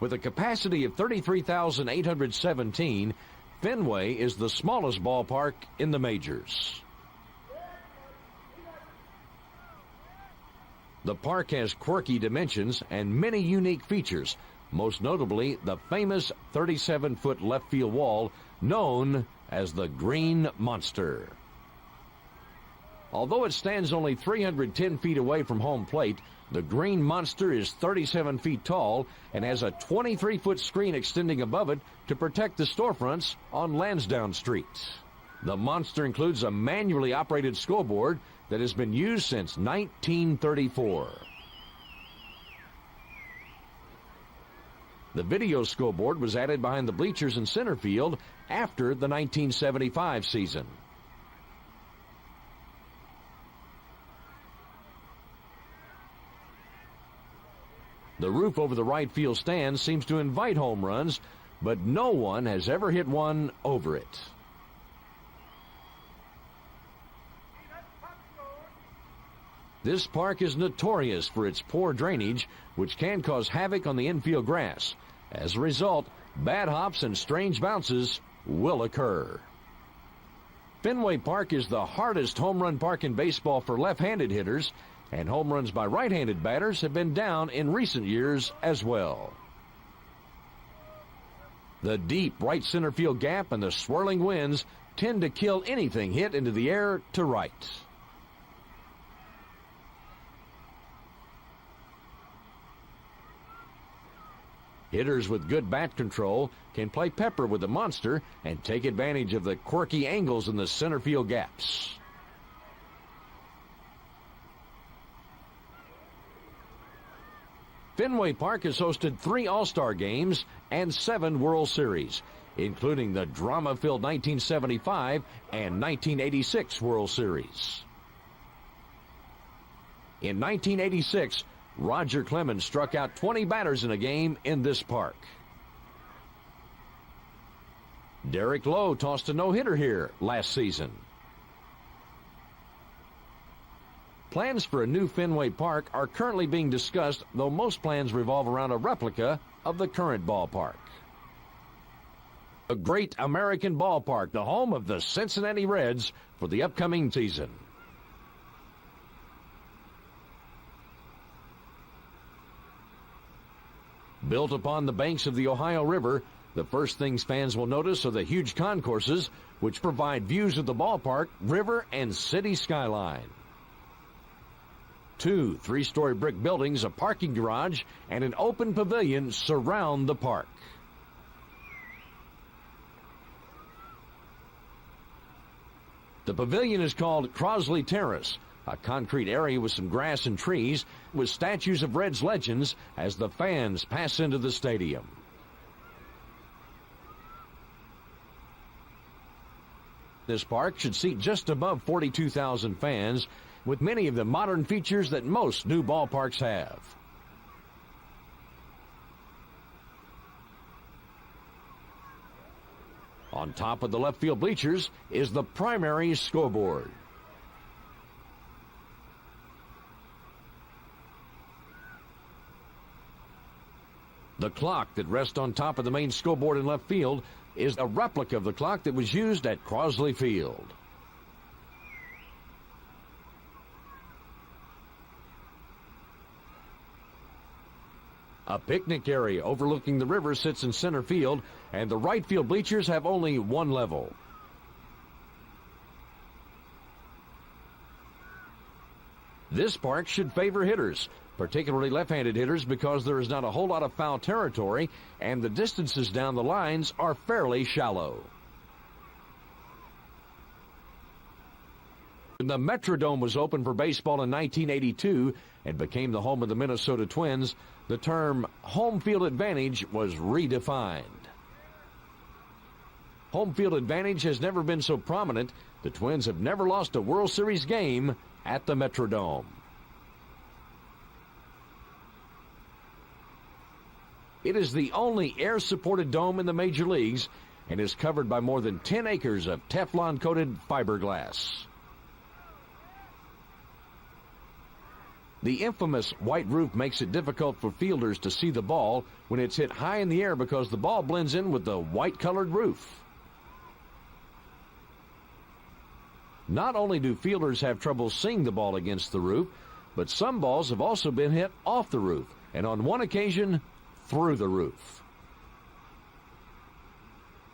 With a capacity of 33,817, Fenway is the smallest ballpark in the majors. The park has quirky dimensions and many unique features, most notably the famous 37-foot left field wall known as the Green Monster. Although it stands only 310 feet away from home plate, the Green Monster is 37 feet tall and has a 23-foot screen extending above it to protect the storefronts on Lansdowne Street. The Monster includes a manually operated scoreboard that has been used since 1934. The video scoreboard was added behind the bleachers in center field after the 1975 season. The roof over the right field stand seems to invite home runs, but no one has ever hit one over it. This park is notorious for its poor drainage, which can cause havoc on the infield grass. As a result, bad hops and strange bounces will occur. Fenway Park is the hardest home run park in baseball for left-handed hitters, and home runs by right-handed batters have been down in recent years as well. The deep right center field gap and the swirling winds tend to kill anything hit into the air to right. Hitters with good bat control can play pepper with the monster and take advantage of the quirky angles in the center field gaps. Fenway Park has hosted 3 All-Star games and 7 World Series, including the drama-filled 1975 and 1986 World Series. In 1986, Roger Clemens struck out 20 batters in a game in this park. Derek Lowe tossed a no-hitter here last season. Plans for a new Fenway Park are currently being discussed, though most plans revolve around a replica of the current ballpark. A great American ballpark, the home of the Cincinnati Reds for the upcoming season. Built upon the banks of the Ohio River, the first things fans will notice are the huge concourses, which provide views of the ballpark, river, and city skyline. 2 3-story brick buildings, a parking garage, and an open pavilion surround the park. The pavilion is called Crosley Terrace, a concrete area with some grass and trees with statues of Reds legends as the fans pass into the stadium. This park should seat just above 42,000 fans, with many of the modern features that most new ballparks have. On top of the left field bleachers is the primary scoreboard. The clock that rests on top of the main scoreboard in left field is a replica of the clock that was used at Crosley Field. A picnic area overlooking the river sits in center field, and the right field bleachers have only one level. This park should favor hitters, particularly left-handed hitters, because there is not a whole lot of foul territory and the distances down the lines are fairly shallow. When the Metrodome was opened for baseball in 1982 and became the home of the Minnesota Twins, the term home field advantage was redefined. Home field advantage has never been so prominent. The Twins have never lost a World Series game at the Metrodome. It is the only air-supported dome in the major leagues and is covered by more than 10 acres of Teflon-coated fiberglass. The infamous white roof makes it difficult for fielders to see the ball when it's hit high in the air because the ball blends in with the white-colored roof. Not only do fielders have trouble seeing the ball against the roof, but some balls have also been hit off the roof, and on one occasion, through the roof.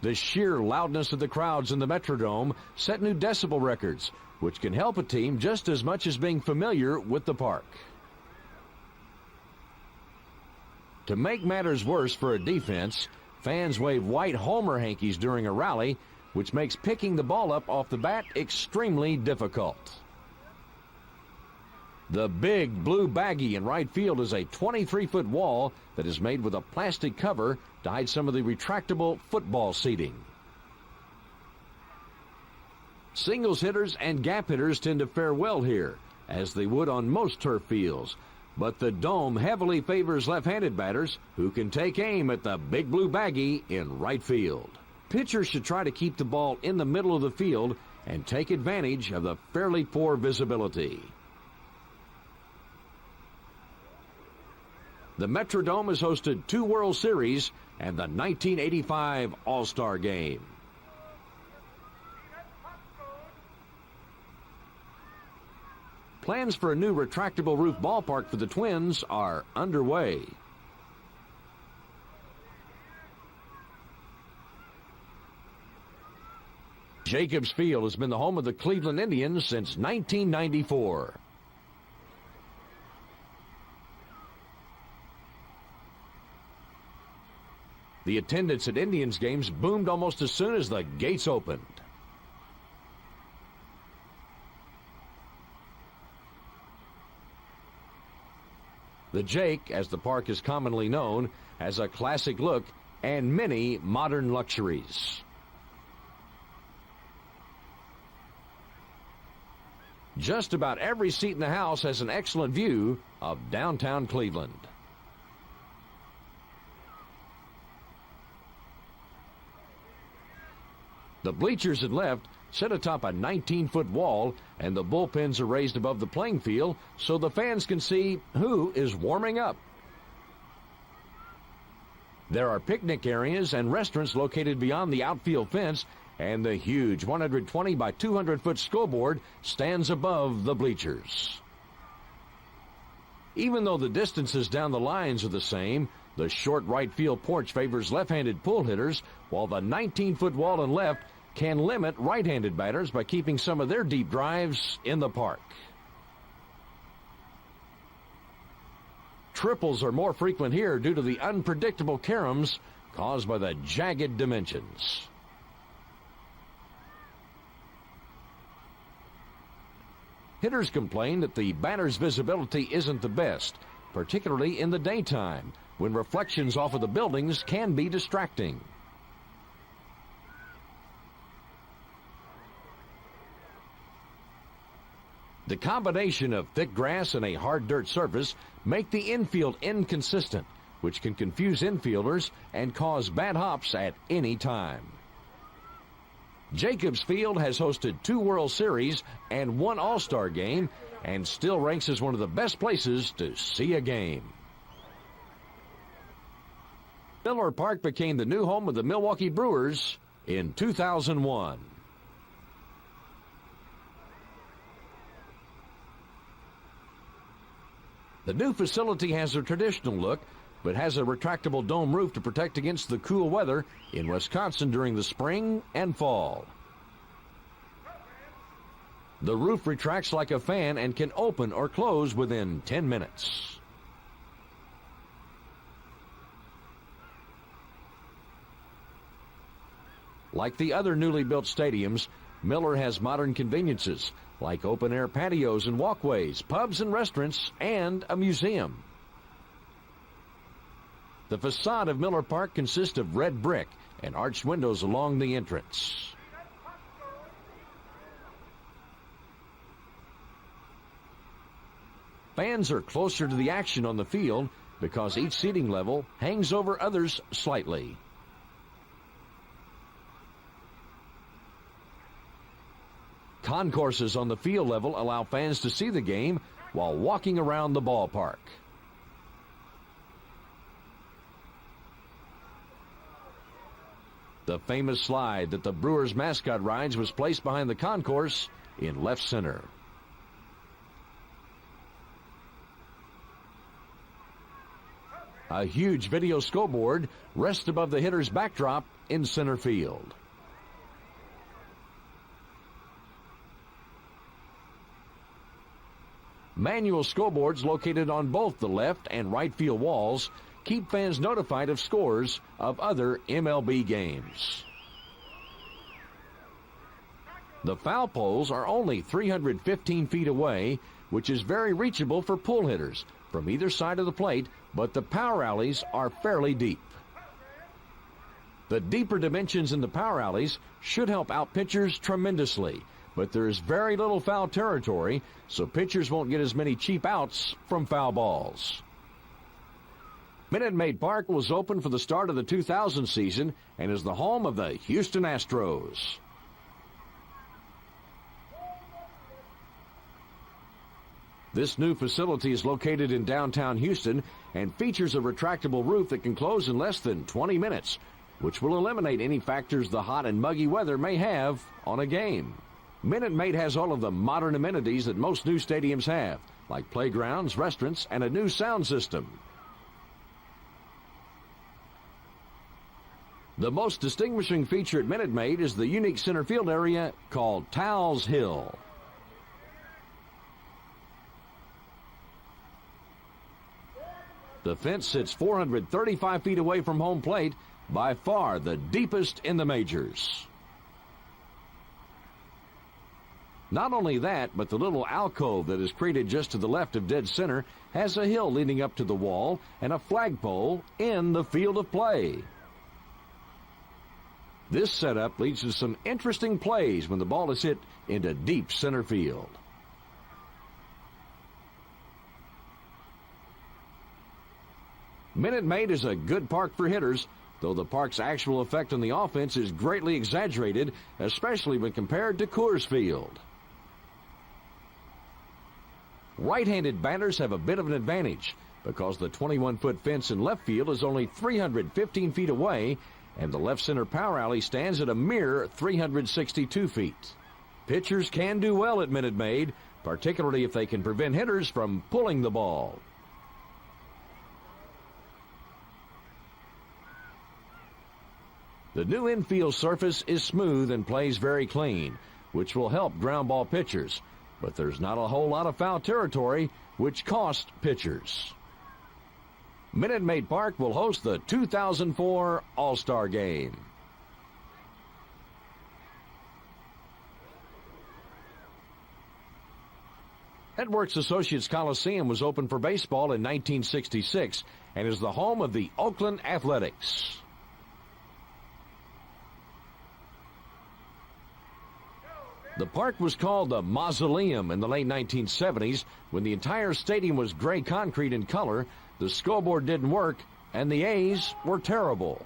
The sheer loudness of the crowds in the Metrodome set new decibel records, which can help a team just as much as being familiar with the park. To make matters worse for a defense, fans wave white homer hankies during a rally, which makes picking the ball up off the bat extremely difficult. The big blue baggie in right field is a 23-foot wall that is made with a plastic cover to hide some of the retractable football seating. Singles hitters and gap hitters tend to fare well here, as they would on most turf fields. But the dome heavily favors left-handed batters who can take aim at the big blue baggie in right field. Pitchers should try to keep the ball in the middle of the field and take advantage of the fairly poor visibility. The Metrodome has hosted 2 World Series and the 1985 All-Star Game. Plans for a new retractable roof ballpark for the Twins are underway. Jacobs Field has been the home of the Cleveland Indians since 1994. The attendance at Indians games boomed almost as soon as the gates opened. The Jake, as the park is commonly known, has a classic look and many modern luxuries. Just about every seat in the house has an excellent view of downtown Cleveland. The bleachers and left sit atop a 19-foot wall, and the bullpens are raised above the playing field so the fans can see who is warming up. There are picnic areas and restaurants located beyond the outfield fence, and the huge 120 by 200-foot scoreboard stands above the bleachers. Even though the distances down the lines are the same, the short right field porch favors left-handed pull hitters, while the 19-foot wall and left can limit right-handed batters by keeping some of their deep drives in the park. Triples are more frequent here due to the unpredictable caroms caused by the jagged dimensions. Hitters complain that the batter's visibility isn't the best, particularly in the daytime, when reflections off of the buildings can be distracting. The combination of thick grass and a hard dirt surface make the infield inconsistent, which can confuse infielders and cause bad hops at any time. Jacobs Field has hosted 2 World Series and 1 All-Star Game and still ranks as one of the best places to see a game. Miller Park became the new home of the Milwaukee Brewers in 2001. The new facility has a traditional look, but has a retractable dome roof to protect against the cool weather in Wisconsin during the spring and fall. The roof retracts like a fan and can open or close within 10 minutes. Like the other newly built stadiums, Miller has modern conveniences like open-air patios and walkways, pubs and restaurants, and a museum. The facade of Miller Park consists of red brick and arched windows along the entrance. Fans are closer to the action on the field because each seating level hangs over others slightly. Concourses on the field level allow fans to see the game while walking around the ballpark. The famous slide that the Brewers mascot rides was placed behind the concourse in left center. A huge video scoreboard rests above the hitter's backdrop in center field. Manual scoreboards located on both the left and right field walls keep fans notified of scores of other MLB games. The foul poles are only 315 feet away, which is very reachable for pull hitters from either side of the plate, but the power alleys are fairly deep. The deeper dimensions in the power alleys should help out pitchers tremendously, but there is very little foul territory, so pitchers won't get as many cheap outs from foul balls. Minute Maid Park was open for the start of the 2000 season and is the home of the Houston Astros. This new facility is located in downtown Houston and features a retractable roof that can close in less than 20 minutes, which will eliminate any factors the hot and muggy weather may have on a game. Minute Maid has all of the modern amenities that most new stadiums have, like playgrounds, restaurants, and a new sound system. The most distinguishing feature at Minute Maid is the unique center field area called Towels Hill. The fence sits 435 feet away from home plate, by far the deepest in the majors. Not only that, but the little alcove that is created just to the left of dead center has a hill leading up to the wall and a flagpole in the field of play. This setup leads to some interesting plays when the ball is hit into deep center field. Minute Maid is a good park for hitters, though the park's actual effect on the offense is greatly exaggerated, especially when compared to Coors Field. Right-handed batters have a bit of an advantage because the 21-foot fence in left field is only 315 feet away, and the left center power alley stands at a mere 362 feet. Pitchers can do well at Minute Maid, particularly if they can prevent hitters from pulling the ball. The new infield surface is smooth and plays very clean, which will help ground ball pitchers, but there's not a whole lot of foul territory, which costs pitchers. Minute Maid Park will host the 2004 All-Star Game. Networks Associates Coliseum was opened for baseball in 1966 and is the home of the Oakland Athletics. The park was called the Mausoleum in the late 1970s when the entire stadium was gray concrete in color, the scoreboard didn't work, and the A's were terrible.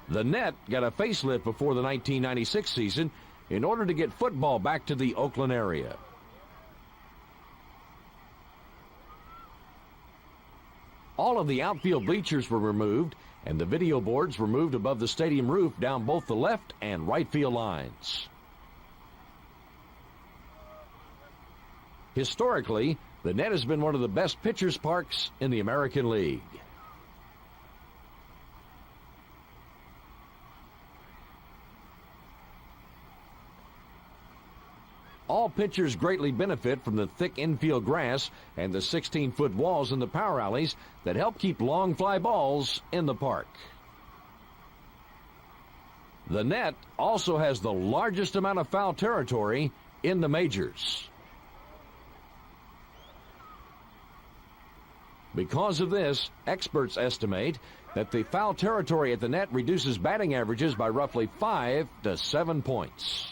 The net got a facelift before the 1996 season in order to get football back to the Oakland area. All of the outfield bleachers were removed, and the video boards were moved above the stadium roof down both the left and right field lines. Historically, the net has been one of the best pitchers' parks in the American League. All pitchers greatly benefit from the thick infield grass and the 16-foot walls in the power alleys that help keep long fly balls in the park. The net also has the largest amount of foul territory in the majors. Because of this, experts estimate that the foul territory at the net reduces batting averages by roughly 5 to 7 points.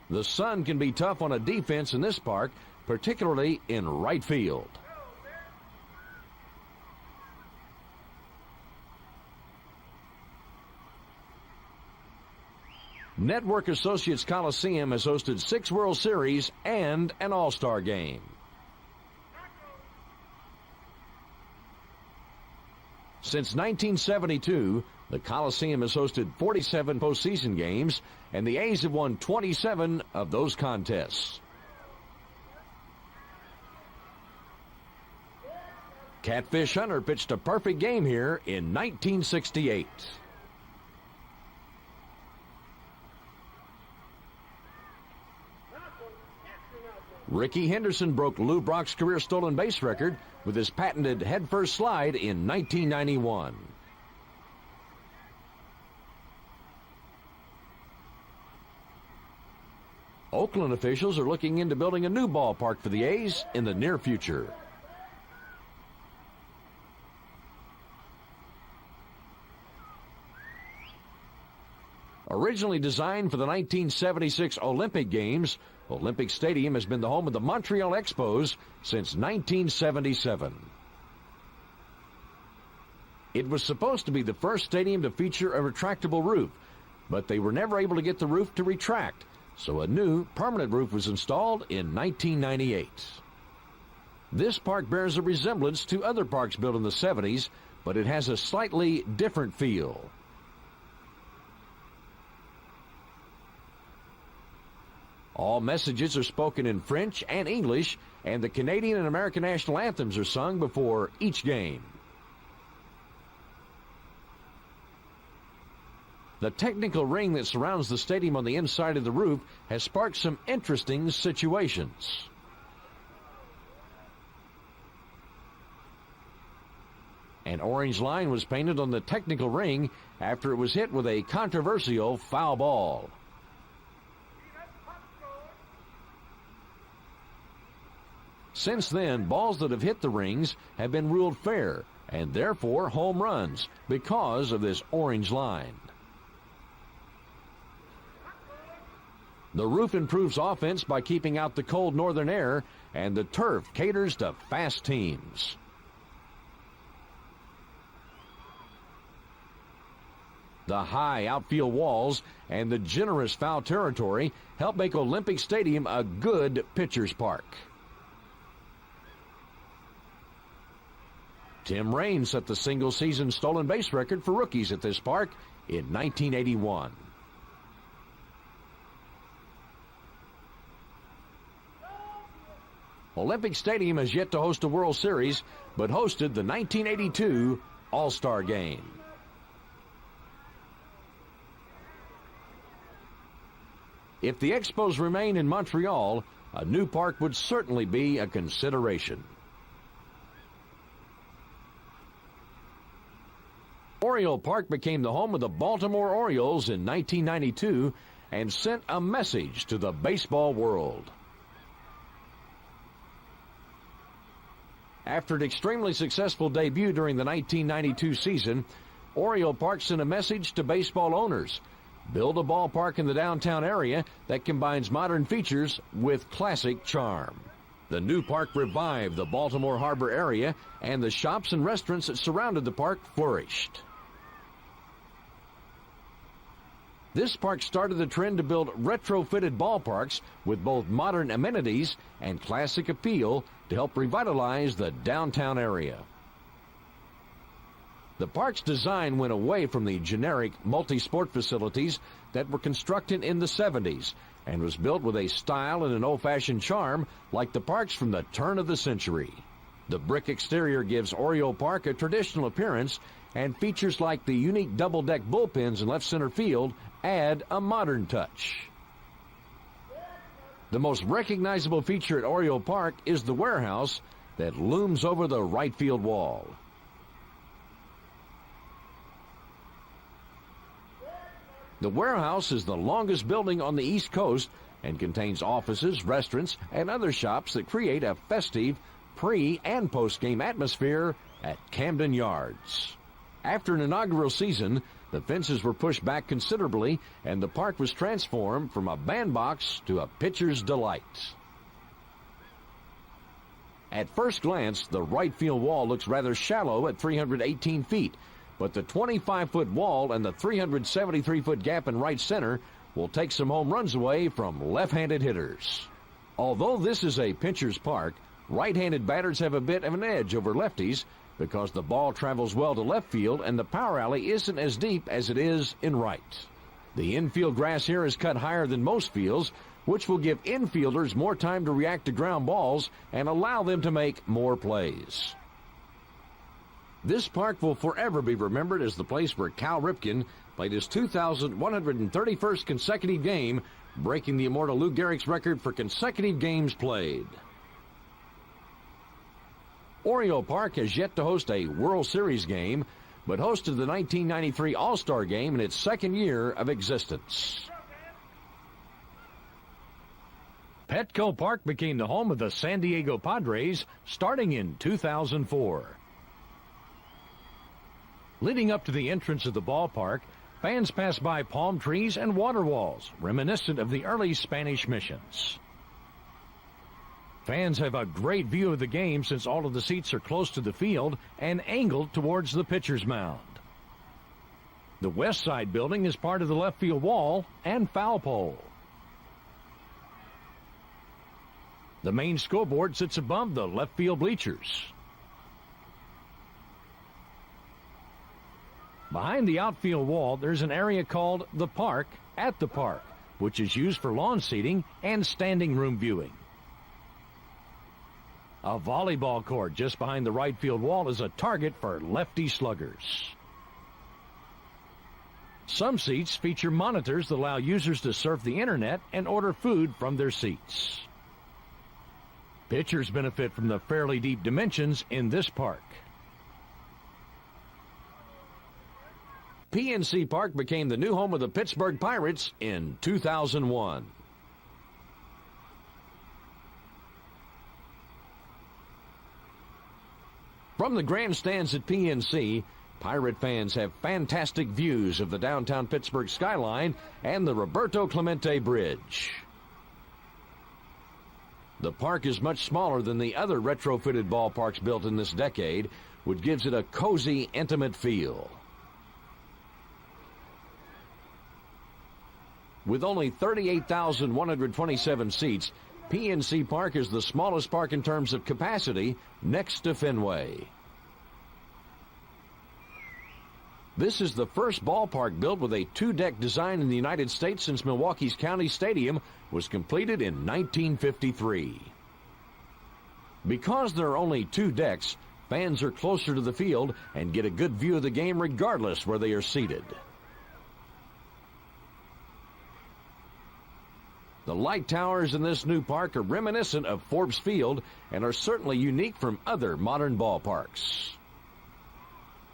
The sun can be tough on a defense in this park, particularly in right field. Network Associates Coliseum has hosted 6 World Series and an All-Star Game. Since 1972, the Coliseum has hosted 47 postseason games, and the A's have won 27 of those contests. Catfish Hunter pitched a perfect game here in 1968. Ricky Henderson broke Lou Brock's career stolen base record with his patented headfirst slide in 1991. Oakland officials are looking into building a new ballpark for the A's in the near future. Originally designed for the 1976 Olympic Games, Olympic Stadium has been the home of the Montreal Expos since 1977. It was supposed to be the first stadium to feature a retractable roof, but they were never able to get the roof to retract, so a new permanent roof was installed in 1998. This park bears a resemblance to other parks built in the 70s, but it has a slightly different feel. All messages are spoken in French and English, and the Canadian and American national anthems are sung before each game. The technical ring that surrounds the stadium on the inside of the roof has sparked some interesting situations. An orange line was painted on the technical ring after it was hit with a controversial foul ball. Since then, balls that have hit the rings have been ruled fair and therefore home runs because of this orange line. The roof improves offense by keeping out the cold northern air, and the turf caters to fast teams. The high outfield walls and the generous foul territory help make Olympic Stadium a good pitcher's park. Tim Raines set the single-season stolen base record for rookies at this park in 1981. Olympic Stadium has yet to host a World Series, but hosted the 1982 All-Star Game. If the Expos remain in Montreal, a new park would certainly be a consideration. Oriole Park became the home of the Baltimore Orioles in 1992 and sent a message to the baseball world. After an extremely successful debut during the 1992 season, Oriole Park sent a message to baseball owners: build a ballpark in the downtown area that combines modern features with classic charm. The new park revived the Baltimore Harbor area, and the shops and restaurants that surrounded the park flourished. This park started the trend to build retrofitted ballparks with both modern amenities and classic appeal to help revitalize the downtown area. The park's design went away from the generic multi-sport facilities that were constructed in the 70s and was built with a style and an old-fashioned charm like the parks from the turn of the century. The brick exterior gives Oriole Park a traditional appearance, and features like the unique double-deck bullpens in left center field add a modern touch. The most recognizable feature at Oriole Park is the warehouse that looms over the right field wall. The warehouse is the longest building on the East Coast and contains offices, restaurants, and other shops that create a festive pre- and post-game atmosphere at Camden Yards. After an inaugural season, the fences were pushed back considerably, and the park was transformed from a bandbox to a pitcher's delight. At first glance, the right field wall looks rather shallow at 318 feet, but the 25-foot wall and the 373-foot gap in right center will take some home runs away from left-handed hitters. Although this is a pitcher's park, right-handed batters have a bit of an edge over lefties because the ball travels well to left field and the power alley isn't as deep as it is in right. The infield grass here is cut higher than most fields, which will give infielders more time to react to ground balls and allow them to make more plays. This park will forever be remembered as the place where Cal Ripken played his 2,131st consecutive game, breaking the immortal Lou Gehrig's record for consecutive games played. Oriole Park has yet to host a World Series game, but hosted the 1993 All-Star Game in its second year of existence. Petco Park became the home of the San Diego Padres starting in 2004. Leading up to the entrance of the ballpark, fans pass by palm trees and water walls, reminiscent of the early Spanish missions. Fans have a great view of the game since all of the seats are close to the field and angled towards the pitcher's mound. The west side building is part of the left field wall and foul pole. The main scoreboard sits above the left field bleachers. Behind the outfield wall, there's an area called the Park at the park, which is used for lawn seating and standing room viewing. A volleyball court just behind the right field wall is a target for lefty sluggers. Some seats feature monitors that allow users to surf the internet and order food from their seats. Pitchers benefit from the fairly deep dimensions in this park. PNC Park became the new home of the Pittsburgh Pirates in 2001. From the grandstands at PNC, Pirate fans have fantastic views of the downtown Pittsburgh skyline and the Roberto Clemente Bridge. The park is much smaller than the other retrofitted ballparks built in this decade, which gives it a cozy, intimate feel. With only 38,127 seats, PNC Park is the smallest park in terms of capacity, next to Fenway. This is the first ballpark built with a two-deck design in the United States since Milwaukee's County Stadium was completed in 1953. Because there are only two decks, fans are closer to the field and get a good view of the game regardless where they are seated. The light towers in this new park are reminiscent of Forbes Field and are certainly unique from other modern ballparks.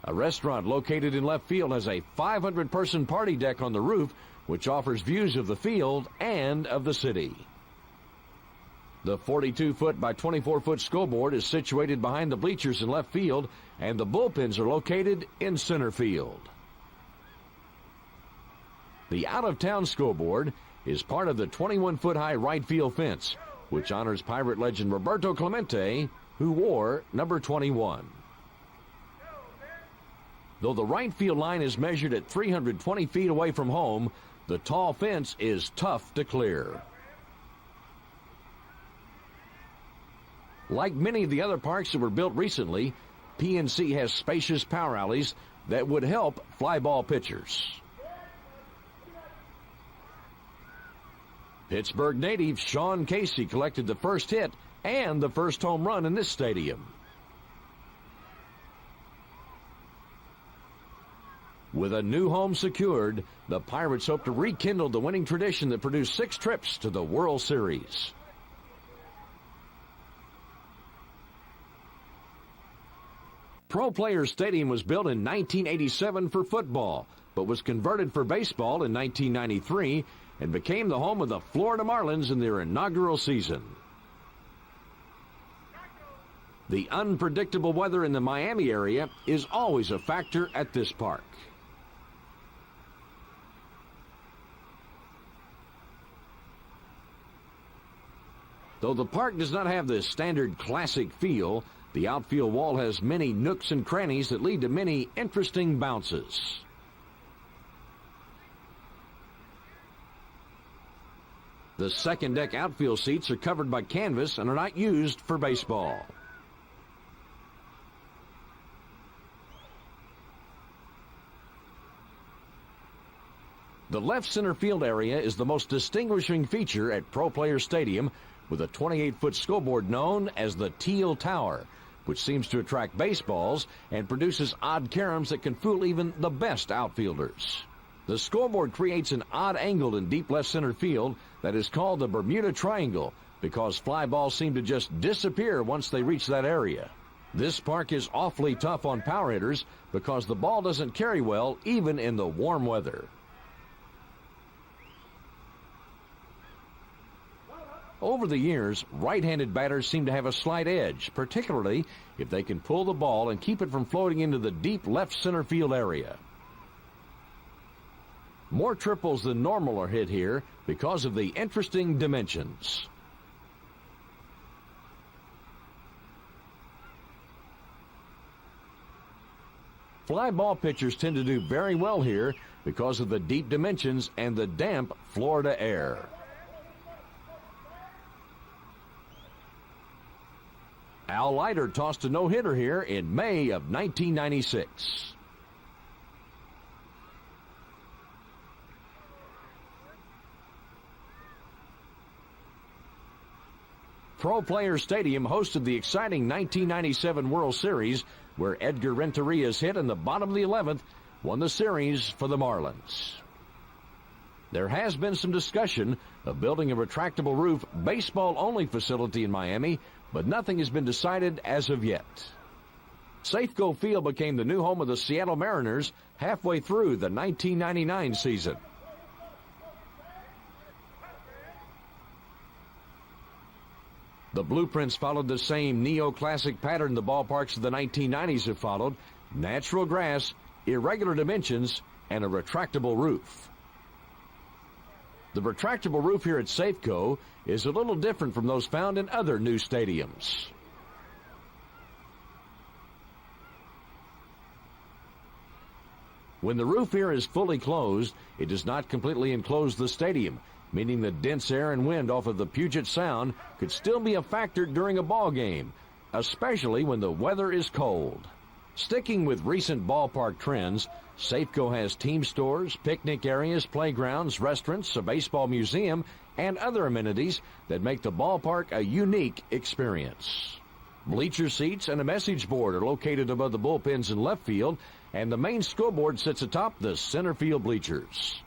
A restaurant located in left field has a 500-person party deck on the roof, which offers views of the field and of the city. The 42-foot by 24-foot scoreboard is situated behind the bleachers in left field, and the bullpens are located in center field. The out-of-town scoreboard is part of the 21-foot-high right field fence, which honors Pirate legend Roberto Clemente, who wore number 21. Though the right field line is measured at 320 feet away from home, the tall fence is tough to clear. Like many of the other parks that were built recently, PNC has spacious power alleys that would help fly ball pitchers. Pittsburgh native Sean Casey collected the first hit and the first home run in this stadium. With a new home secured, the Pirates hope to rekindle the winning tradition that produced 6 trips to the World Series. Pro Players Stadium was built in 1987 for football, but was converted for baseball in 1993 and became the home of the Florida Marlins in their inaugural season. The unpredictable weather in the Miami area is always a factor at this park. Though the park does not have the standard classic feel, the outfield wall has many nooks and crannies that lead to many interesting bounces. The second deck outfield seats are covered by canvas and are not used for baseball. The left center field area is the most distinguishing feature at Pro Players Stadium, with a 28-foot scoreboard known as the Teal Tower, which seems to attract baseballs and produces odd caroms that can fool even the best outfielders. The scoreboard creates an odd angle in deep left center field that is called the Bermuda Triangle because fly balls seem to just disappear once they reach that area. This park is awfully tough on power hitters because the ball doesn't carry well even in the warm weather. Over the years, right-handed batters seem to have a slight edge, particularly if they can pull the ball and keep it from floating into the deep left center field area. More triples than normal are hit here because of the interesting dimensions. Fly ball pitchers tend to do very well here because of the deep dimensions and the damp Florida air. Al Leiter tossed a no-hitter here in May of 1996. Pro Players Stadium hosted the exciting 1997 World Series, where Edgar Renteria's hit in the bottom of the 11th won the series for the Marlins. There has been some discussion of building a retractable roof baseball-only facility in Miami, but nothing has been decided as of yet. Safeco Field became the new home of the Seattle Mariners halfway through the 1999 season. The blueprints followed the same neoclassic pattern the ballparks of the 1990s have followed: natural grass, irregular dimensions, and a retractable roof. The retractable roof here at Safeco is a little different from those found in other new stadiums. When the roof here is fully closed, it does not completely enclose the stadium, meaning the dense air and wind off of the Puget Sound could still be a factor during a ball game, especially when the weather is cold. Sticking with recent ballpark trends, Safeco has team stores, picnic areas, playgrounds, restaurants, a baseball museum, and other amenities that make the ballpark a unique experience. Bleacher seats and a message board are located above the bullpens in left field, and the main scoreboard sits atop the center field bleachers.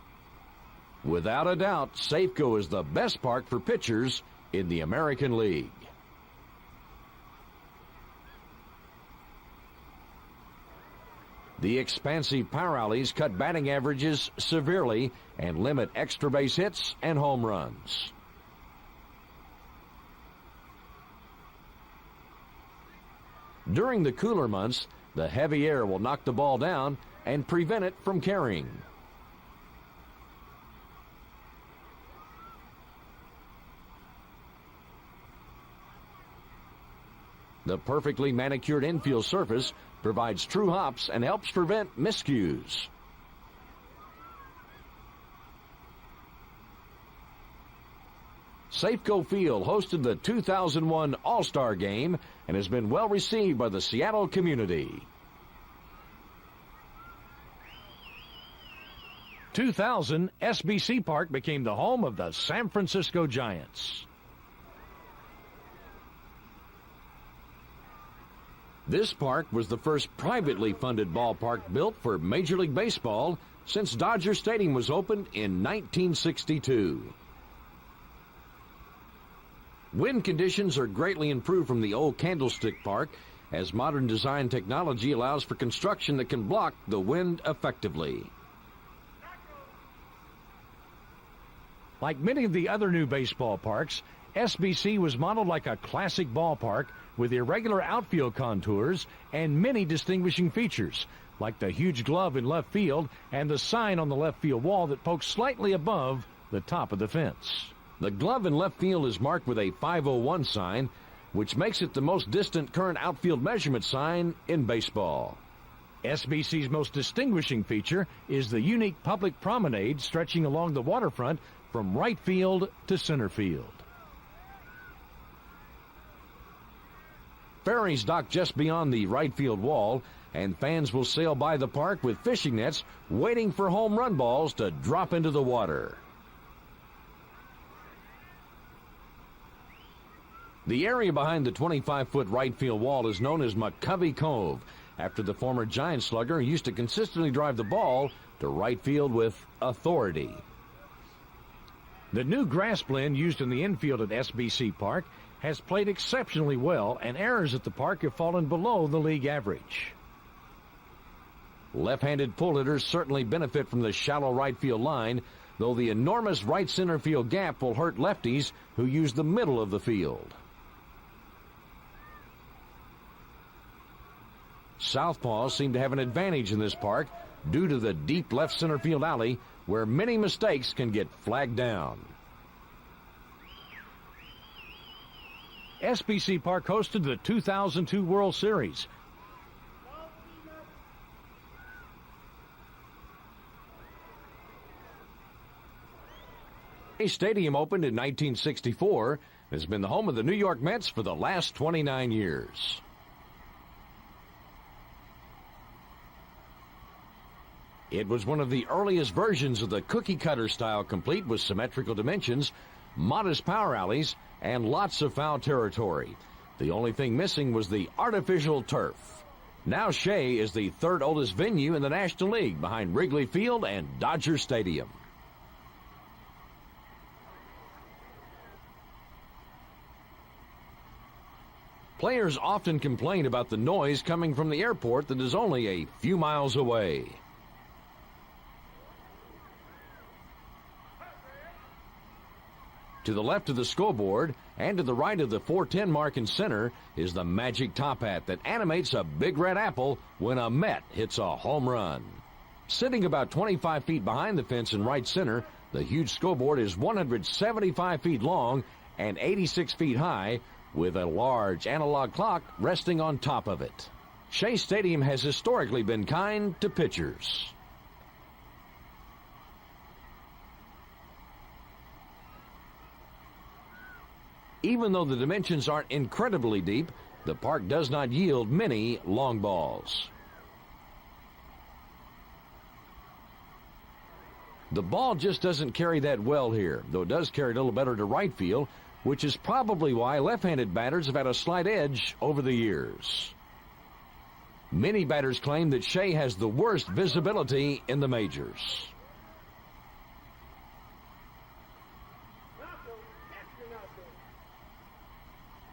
Without a doubt, Safeco is the best park for pitchers in the American League. The expansive power alleys cut batting averages severely and limit extra base hits and home runs. During the cooler months, the heavy air will knock the ball down and prevent it from carrying. The perfectly manicured infield surface provides true hops and helps prevent miscues. Safeco Field hosted the 2001 All-Star Game and has been well received by the Seattle community. 2000, SBC Park became the home of the San Francisco Giants. This park was the first privately funded ballpark built for Major League Baseball since Dodger Stadium was opened in 1962. Wind conditions are greatly improved from the old Candlestick Park, as modern design technology allows for construction that can block the wind effectively. Like many of the other new baseball parks, SBC was modeled like a classic ballpark with irregular outfield contours and many distinguishing features, like the huge glove in left field and the sign on the left field wall that pokes slightly above the top of the fence. The glove in left field is marked with a 501 sign, which makes it the most distant current outfield measurement sign in baseball. SBC's most distinguishing feature is the unique public promenade stretching along the waterfront from right field to center field. Ferries dock just beyond the right field wall, and fans will sail by the park with fishing nets waiting for home run balls to drop into the water. The area behind the 25-foot right field wall is known as McCovey Cove, after the former Giant slugger who used to consistently drive the ball to right field with authority. The new grass blend used in the infield at SBC Park has played exceptionally well, and errors at the park have fallen below the league average. Left-handed pull hitters certainly benefit from the shallow right field line, though the enormous right center field gap will hurt lefties who use the middle of the field. Southpaws seem to have an advantage in this park due to the deep left center field alley where many mistakes can get flagged down. SBC Park hosted the 2002 World Series. A stadium opened in 1964 has been the home of the New York Mets for the last 29 years. It was one of the earliest versions of the cookie-cutter style, complete with symmetrical dimensions, modest power alleys, and lots of foul territory. The only thing missing was the artificial turf. Now Shea is the third oldest venue in the National League, behind Wrigley Field and Dodger Stadium. Players often complain about the noise coming from the airport that is only a few miles away. To the left of the scoreboard and to the right of the 410 mark in center is the magic top hat that animates a big red apple when a Met hits a home run. Sitting about 25 feet behind the fence in right center, the huge scoreboard is 175 feet long and 86 feet high, with a large analog clock resting on top of it. Shea Stadium has historically been kind to pitchers. Even though the dimensions aren't incredibly deep, the park does not yield many long balls. The ball just doesn't carry that well here, though it does carry a little better to right field, which is probably why left-handed batters have had a slight edge over the years. Many batters claim that Shea has the worst visibility in the majors.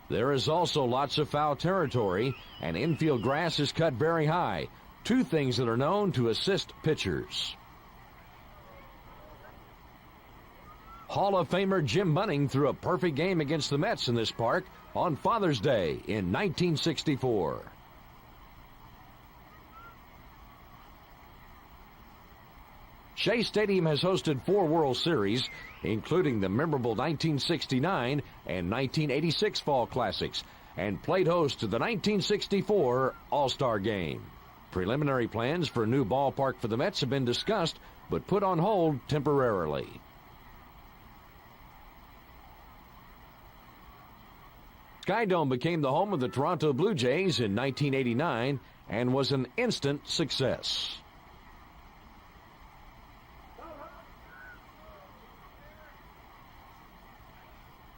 There is also lots of foul territory, and infield grass is cut very high, two things that are known to assist pitchers. Hall of Famer Jim Bunning threw a perfect game against the Mets in this park on Father's Day in 1964. Shea Stadium has hosted 4 World Series, including the memorable 1969 and 1986 Fall Classics, and played host to the 1964 All-Star Game. Preliminary plans for a new ballpark for the Mets have been discussed, but put on hold temporarily. SkyDome became the home of the Toronto Blue Jays in 1989 and was an instant success.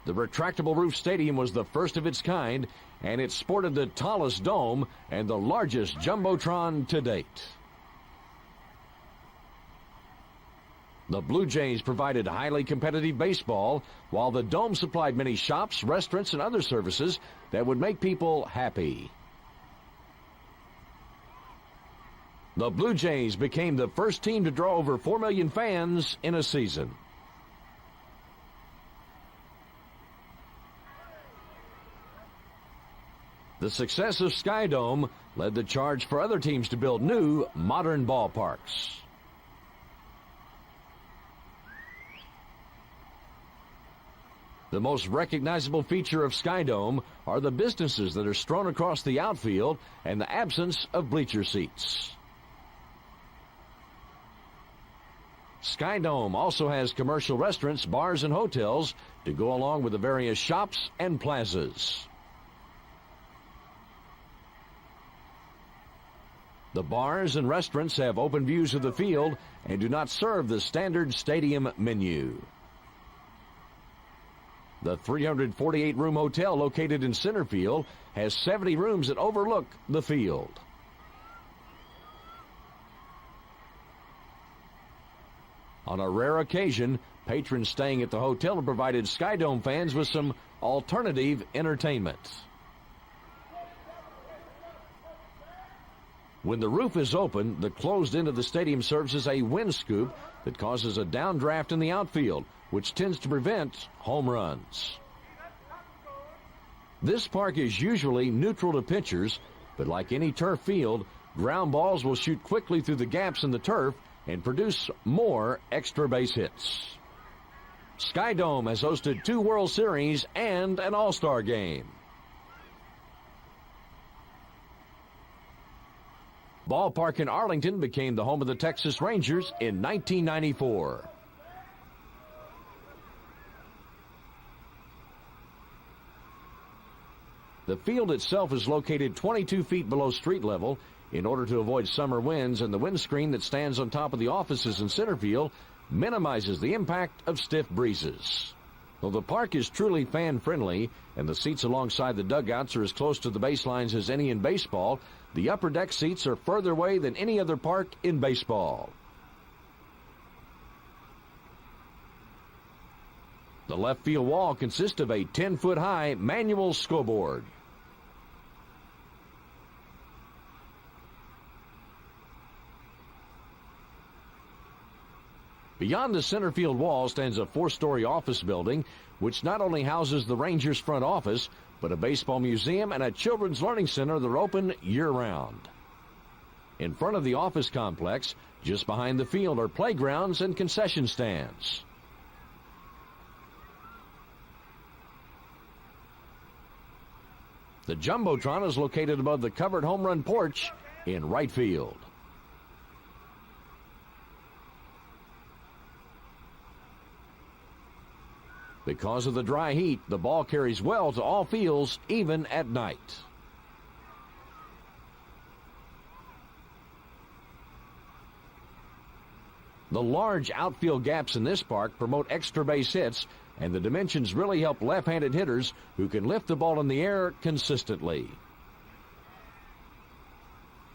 The retractable roof stadium was the first of its kind, and it sported the tallest dome and the largest jumbotron to date. The Blue Jays provided highly competitive baseball, while the dome supplied many shops, restaurants, and other services that would make people happy. The Blue Jays became the first team to draw over 4 million fans in a season. The success of SkyDome led the charge for other teams to build new, modern ballparks. The most recognizable feature of SkyDome are the businesses that are strewn across the outfield and the absence of bleacher seats. SkyDome also has commercial restaurants, bars, and hotels to go along with the various shops and plazas. The bars and restaurants have open views of the field and do not serve the standard stadium menu. The 348-room hotel located in center field has 70 rooms that overlook the field. On a rare occasion, patrons staying at the hotel have provided SkyDome fans with some alternative entertainment. When the roof is open, the closed end of the stadium serves as a wind scoop that causes a downdraft in the outfield, which tends to prevent home runs. This park is usually neutral to pitchers, but like any turf field, ground balls will shoot quickly through the gaps in the turf and produce more extra base hits. SkyDome has hosted 2 World Series and an All-Star game. Ballpark in Arlington became the home of the Texas Rangers in 1994. The field itself is located 22 feet below street level in order to avoid summer winds, and the windscreen that stands on top of the offices in center field minimizes the impact of stiff breezes. Though the park is truly fan-friendly and the seats alongside the dugouts are as close to the baselines as any in baseball, the upper deck seats are further away than any other park in baseball. The left field wall consists of a 10-foot-high manual scoreboard. Beyond the center field wall stands a 4-story office building, which not only houses the Rangers front office, but a baseball museum and a children's learning center that are open year-round. In front of the office complex, just behind the field, are playgrounds and concession stands. The Jumbotron is located above the covered home run porch in right field. Because of the dry heat, the ball carries well to all fields, even at night. The large outfield gaps in this park promote extra base hits, and the dimensions really help left-handed hitters who can lift the ball in the air consistently.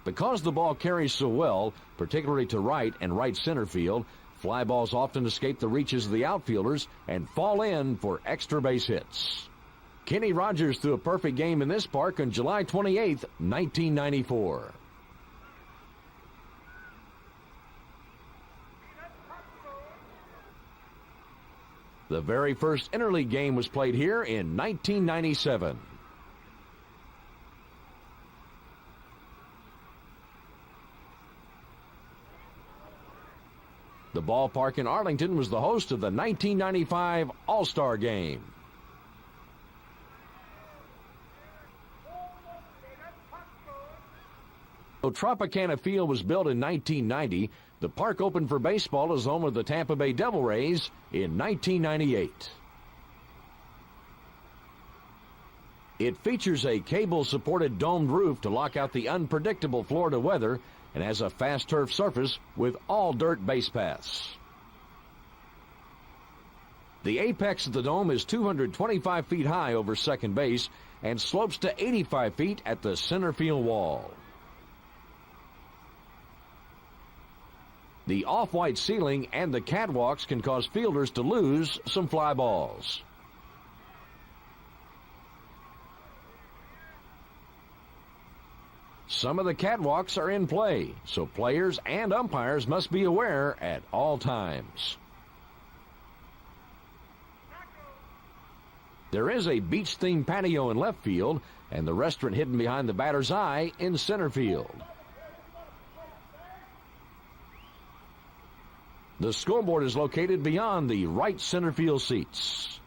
Because the ball carries so well, particularly to right and right center field, fly balls often escape the reaches of the outfielders and fall in for extra base hits. Kenny Rogers threw a perfect game in this park on July 28, 1994. The very first interleague game was played here in 1997. The ballpark in Arlington was the host of the 1995 All-Star Game. Though Tropicana Field was built in 1990, the park opened for baseball as home of the Tampa Bay Devil Rays in 1998. It features a cable-supported domed roof to lock out the unpredictable Florida weather and has a fast turf surface with all-dirt base paths. The apex of the dome is 225 feet high over second base and slopes to 85 feet at the center field wall. The off-white ceiling and the catwalks can cause fielders to lose some fly balls. Some of the catwalks are in play, so players and umpires must be aware at all times. There is a beach-themed patio in left field and the restaurant hidden behind the batter's eye in center field. The scoreboard is located beyond the right center field seats.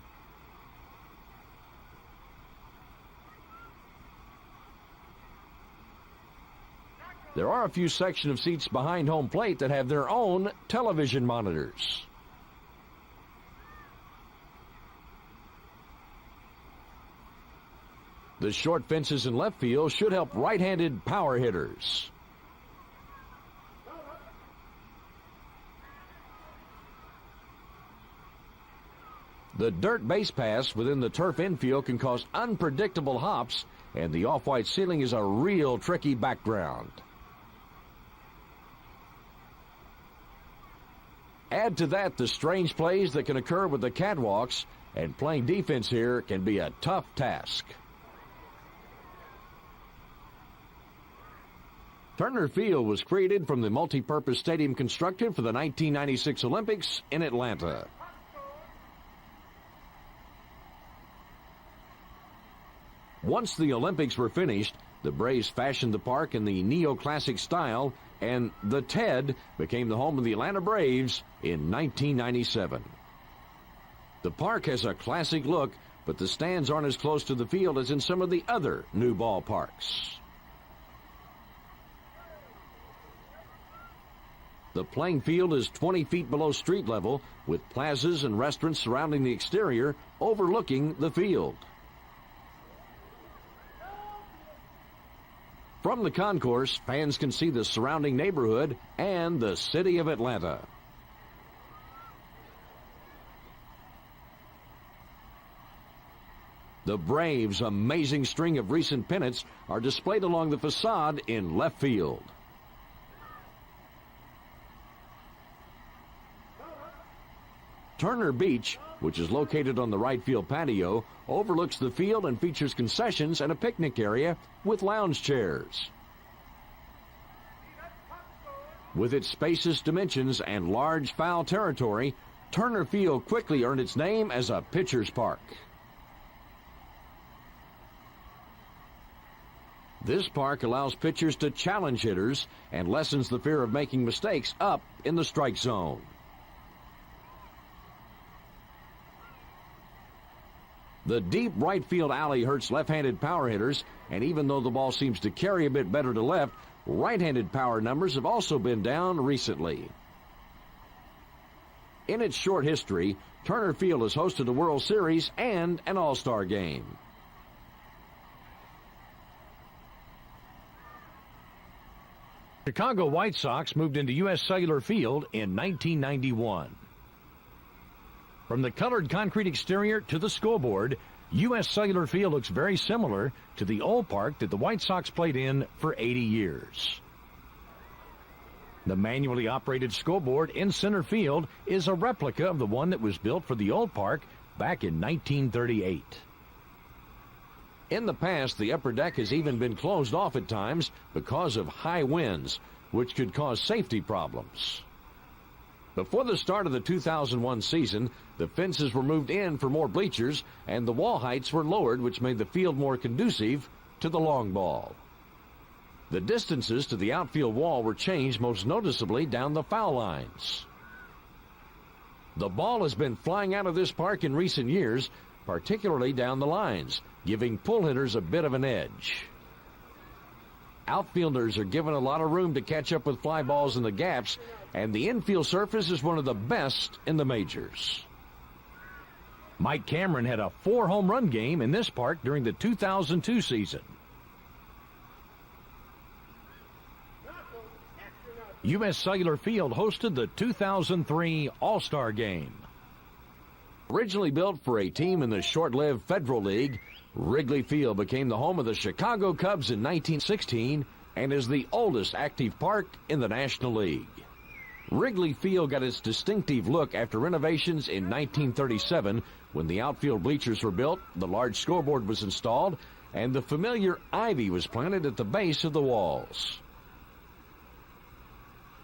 There are a few sections of seats behind home plate that have their own television monitors. The short fences in left field should help right-handed power hitters. The dirt base paths within the turf infield can cause unpredictable hops, and the off-white ceiling is a real tricky background. Add to that the strange plays that can occur with the catwalks, and playing defense here can be a tough task. Turner Field was created from the multi-purpose stadium constructed for the 1996 Olympics in Atlanta. Once the Olympics were finished, the Braves fashioned the park in the neoclassic style, and the TED became the home of the Atlanta Braves in 1997. The park has a classic look, but the stands aren't as close to the field as in some of the other new ballparks. The playing field is 20 feet below street level, with plazas and restaurants surrounding the exterior, overlooking the field. From the concourse, fans can see the surrounding neighborhood and the city of Atlanta. The Braves' amazing string of recent pennants are displayed along the facade in left field. Turner Beach, which is located on the right field patio, overlooks the field and features concessions and a picnic area with lounge chairs. With its spacious dimensions and large foul territory, Turner Field quickly earned its name as a pitcher's park. This park allows pitchers to challenge hitters and lessens the fear of making mistakes up in the strike zone. The deep right field alley hurts left-handed power hitters, and even though the ball seems to carry a bit better to left, right-handed power numbers have also been down recently. In its short history, Turner Field has hosted a World Series and an All-Star game. Chicago White Sox moved into U.S. Cellular Field in 1991. From the colored concrete exterior to the scoreboard, U.S. Cellular Field looks very similar to the old park that the White Sox played in for 80 years. The manually operated scoreboard in center field is a replica of the one that was built for the old park back in 1938. In the past, the upper deck has even been closed off at times because of high winds, which could cause safety problems. Before the start of the 2001 season, the fences were moved in for more bleachers, and the wall heights were lowered, which made the field more conducive to the long ball. The distances to the outfield wall were changed, most noticeably down the foul lines. The ball has been flying out of this park in recent years, particularly down the lines, giving pull hitters a bit of an edge. Outfielders are given a lot of room to catch up with fly balls in the gaps, and the infield surface is one of the best in the majors. Mike Cameron had a 4-home run game in this park during the 2002 season. U.S. Cellular Field hosted the 2003 All-Star Game. Originally built for a team in the short-lived Federal League, Wrigley Field became the home of the Chicago Cubs in 1916 and is the oldest active park in the National League. Wrigley Field got its distinctive look after renovations in 1937 when the outfield bleachers were built, the large scoreboard was installed, and the familiar ivy was planted at the base of the walls.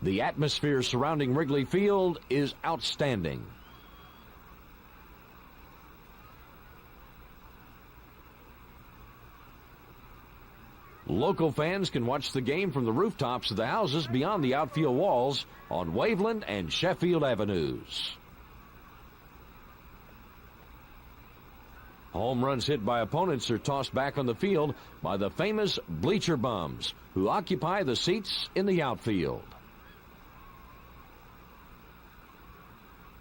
The atmosphere surrounding Wrigley Field is outstanding. Local fans can watch the game from the rooftops of the houses beyond the outfield walls on Waveland and Sheffield Avenues. Home runs hit by opponents are tossed back on the field by the famous bleacher bums, who occupy the seats in the outfield.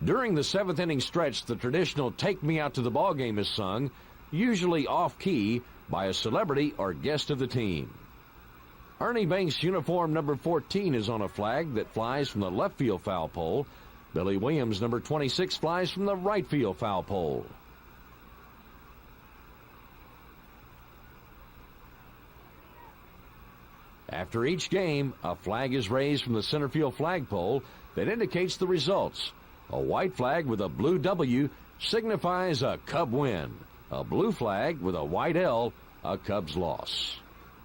During the 7th inning stretch, the traditional "Take Me Out to the Ballgame" is sung, usually off-key, by a celebrity or guest of the team. Ernie Banks' uniform number 14 is on a flag that flies from the left field foul pole. Billy Williams' number 26 flies from the right field foul pole. After each game, a flag is raised from the center field flagpole that indicates the results. A white flag with a blue W signifies a Cub win. A blue flag with a white L, a Cubs loss.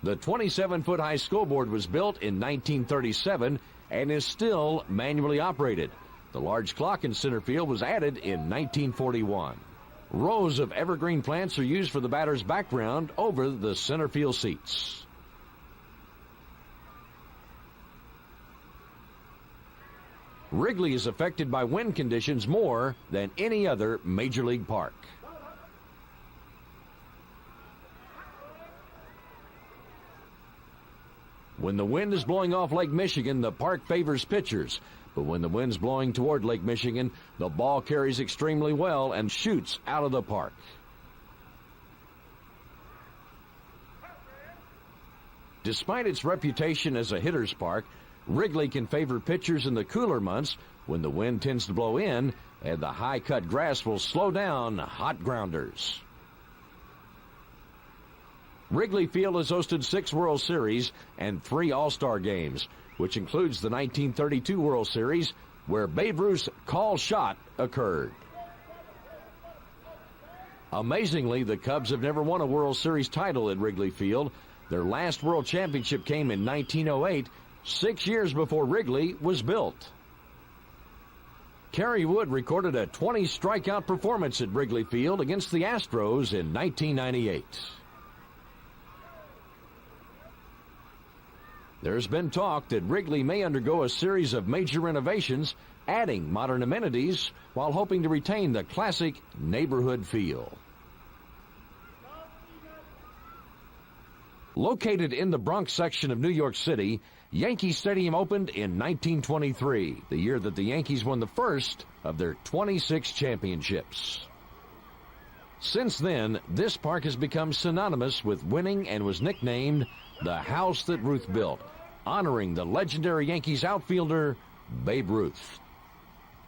The 27-foot high scoreboard was built in 1937 and is still manually operated. The large clock in center field was added in 1941. Rows of evergreen plants are used for the batter's background over the center field seats. Wrigley is affected by wind conditions more than any other major league park. When the wind is blowing off Lake Michigan, the park favors pitchers. But when the wind's blowing toward Lake Michigan, the ball carries extremely well and shoots out of the park. Despite its reputation as a hitter's park, Wrigley can favor pitchers in the cooler months when the wind tends to blow in and the high-cut grass will slow down hot grounders. Wrigley Field has hosted 6 World Series and 3 All-Star games, which includes the 1932 World Series, where Babe Ruth's call shot occurred. Amazingly, the Cubs have never won a World Series title at Wrigley Field. Their last World Championship came in 1908, 6 years before Wrigley was built. Kerry Wood recorded a 20-strikeout performance at Wrigley Field against the Astros in 1998. There's been talk that Wrigley may undergo a series of major renovations, adding modern amenities while hoping to retain the classic neighborhood feel. Located in the Bronx section of New York City, Yankee Stadium opened in 1923, the year that the Yankees won the first of their 26 championships. Since then, this park has become synonymous with winning and was nicknamed the house that Ruth built, honoring the legendary Yankees outfielder Babe Ruth.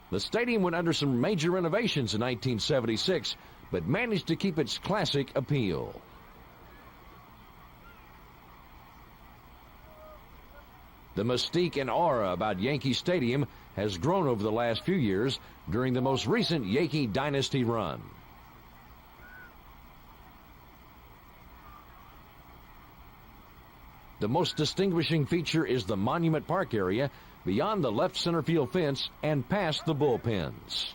The stadium went under some major renovations in 1976, but managed to keep its classic appeal. The mystique and aura about Yankee Stadium has grown over the last few years during the most recent Yankee dynasty run. The most distinguishing feature is the Monument Park area beyond the left center field fence and past the bullpens.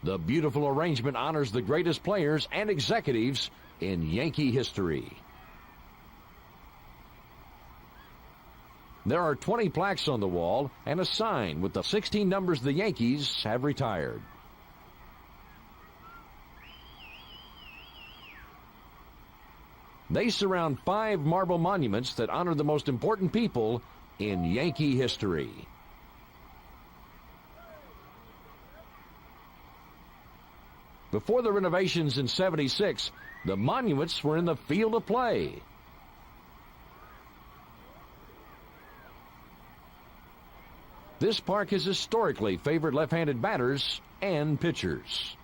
The beautiful arrangement honors the greatest players and executives in Yankee history. There are 20 plaques on the wall and a sign with the 16 numbers the Yankees have retired. They surround 5 marble monuments that honor the most important people in Yankee history. Before the renovations in '76, the monuments were in the field of play. This park has historically favored left-handed batters and pitchers.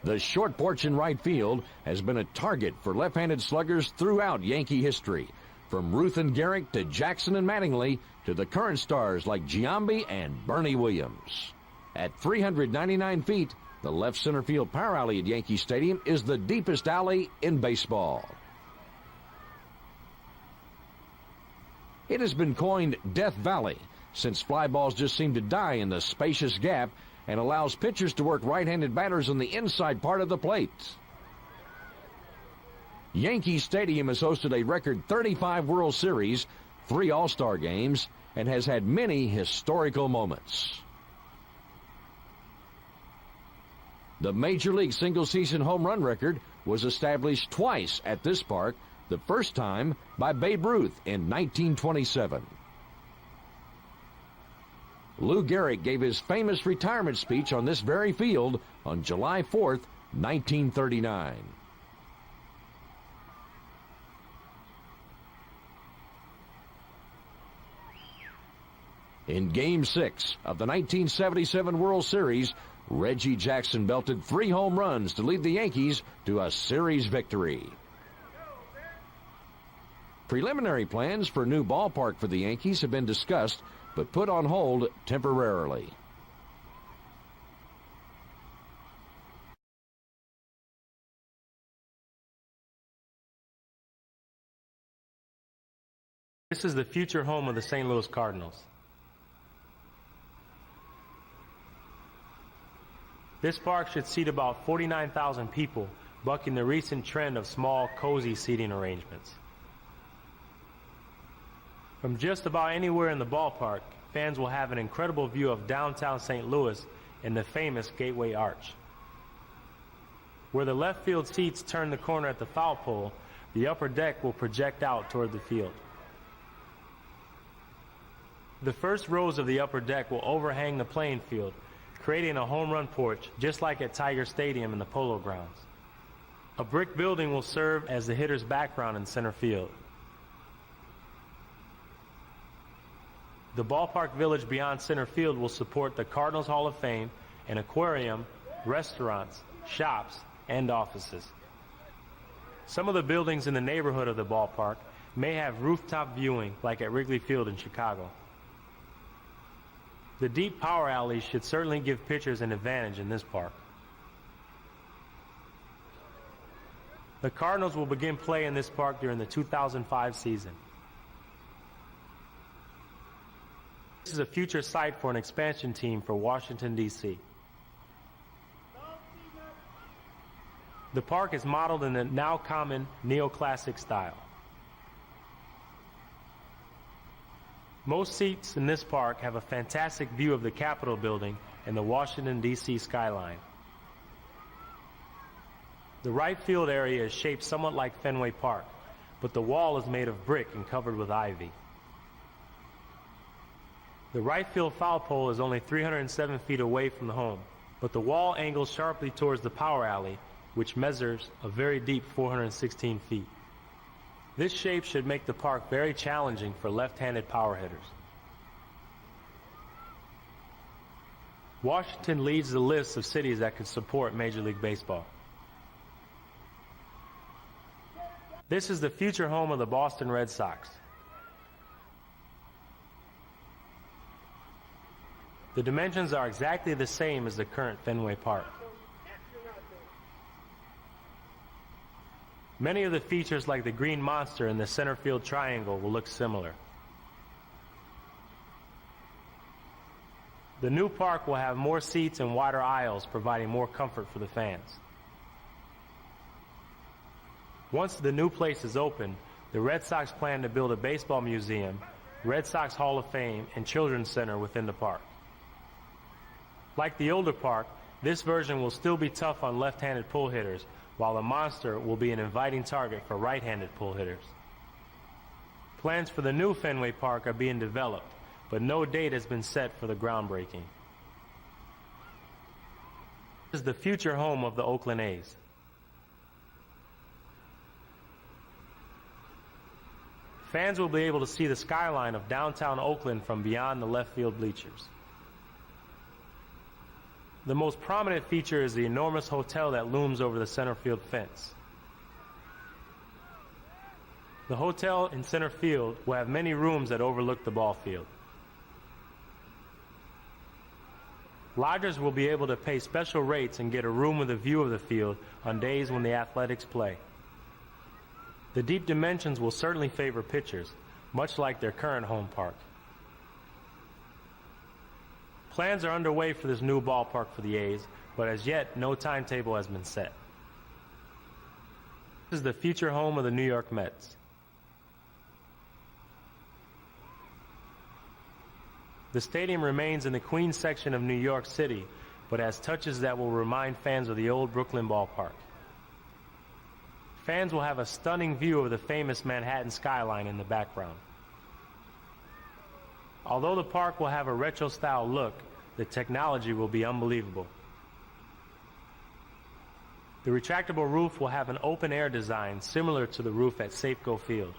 The short porch in right field has been a target for left-handed sluggers throughout Yankee history, from Ruth and Garrick to Jackson and Mattingly to the current stars like Giambi and Bernie Williams. At 399 feet, the left center field power alley at Yankee Stadium is the deepest alley in baseball. It has been coined Death Valley, since fly balls just seem to die in the spacious gap and allows pitchers to work right-handed batters on the inside part of the plate. Yankee Stadium has hosted a record 35 World Series, 3 All-Star games, and has had many historical moments. The Major League single-season home run record was established twice at this park, the first time by Babe Ruth in 1927. Lou Gehrig gave his famous retirement speech on this very field on July 4th, 1939. In Game 6 of the 1977 World Series, Reggie Jackson belted 3 home runs to lead the Yankees to a series victory. Preliminary plans for a new ballpark for the Yankees have been discussed, but put on hold temporarily. This is the future home of the St. Louis Cardinals. This park should seat about 49,000 people, bucking the recent trend of small, cozy seating arrangements. From just about anywhere in the ballpark, fans will have an incredible view of downtown St. Louis and the famous Gateway Arch. Where the left field seats turn the corner at the foul pole, the upper deck will project out toward the field. The first rows of the upper deck will overhang the playing field, creating a home run porch just like at Tiger Stadium in the Polo Grounds. A brick building will serve as the hitter's background in center field. The ballpark village beyond center field will support the Cardinals Hall of Fame, an aquarium, restaurants, shops, and offices. Some of the buildings in the neighborhood of the ballpark may have rooftop viewing like at Wrigley Field in Chicago. The deep power alleys should certainly give pitchers an advantage in this park. The Cardinals will begin play in this park during the 2005 season. This is a future site for an expansion team for Washington, D.C. The park is modeled in the now common neoclassic style. Most seats in this park have a fantastic view of the Capitol building and the Washington, D.C. skyline. The right field area is shaped somewhat like Fenway Park, but the wall is made of brick and covered with ivy. The right field foul pole is only 307 feet away from the home, but the wall angles sharply towards the power alley, which measures a very deep 416 feet. This shape should make the park very challenging for left-handed power hitters. Washington leads the list of cities that could support Major League Baseball. This is the future home of the Boston Red Sox. The dimensions are exactly the same as the current Fenway Park. Many of the features like the green monster and the center field triangle will look similar. The new park will have more seats and wider aisles, providing more comfort for the fans. Once the new place is open, the Red Sox plan to build a baseball museum, Red Sox Hall of Fame, and Children's Center within the park. Like the older park, this version will still be tough on left-handed pull hitters, while the monster will be an inviting target for right-handed pull hitters. Plans for the new Fenway Park are being developed, but no date has been set for the groundbreaking. This is the future home of the Oakland A's. Fans will be able to see the skyline of downtown Oakland from beyond the left field bleachers. The most prominent feature is the enormous hotel that looms over the center field fence. The hotel in center field will have many rooms that overlook the ball field. Lodgers will be able to pay special rates and get a room with a view of the field on days when the Athletics play. The deep dimensions will certainly favor pitchers, much like their current home park. Plans are underway for this new ballpark for the A's, but as yet, no timetable has been set. This is the future home of the New York Mets. The stadium remains in the Queens section of New York City, but has touches that will remind fans of the old Brooklyn ballpark. Fans will have a stunning view of the famous Manhattan skyline in the background. Although the park will have a retro-style look, the technology will be unbelievable. The retractable roof will have an open-air design similar to the roof at Safeco Field.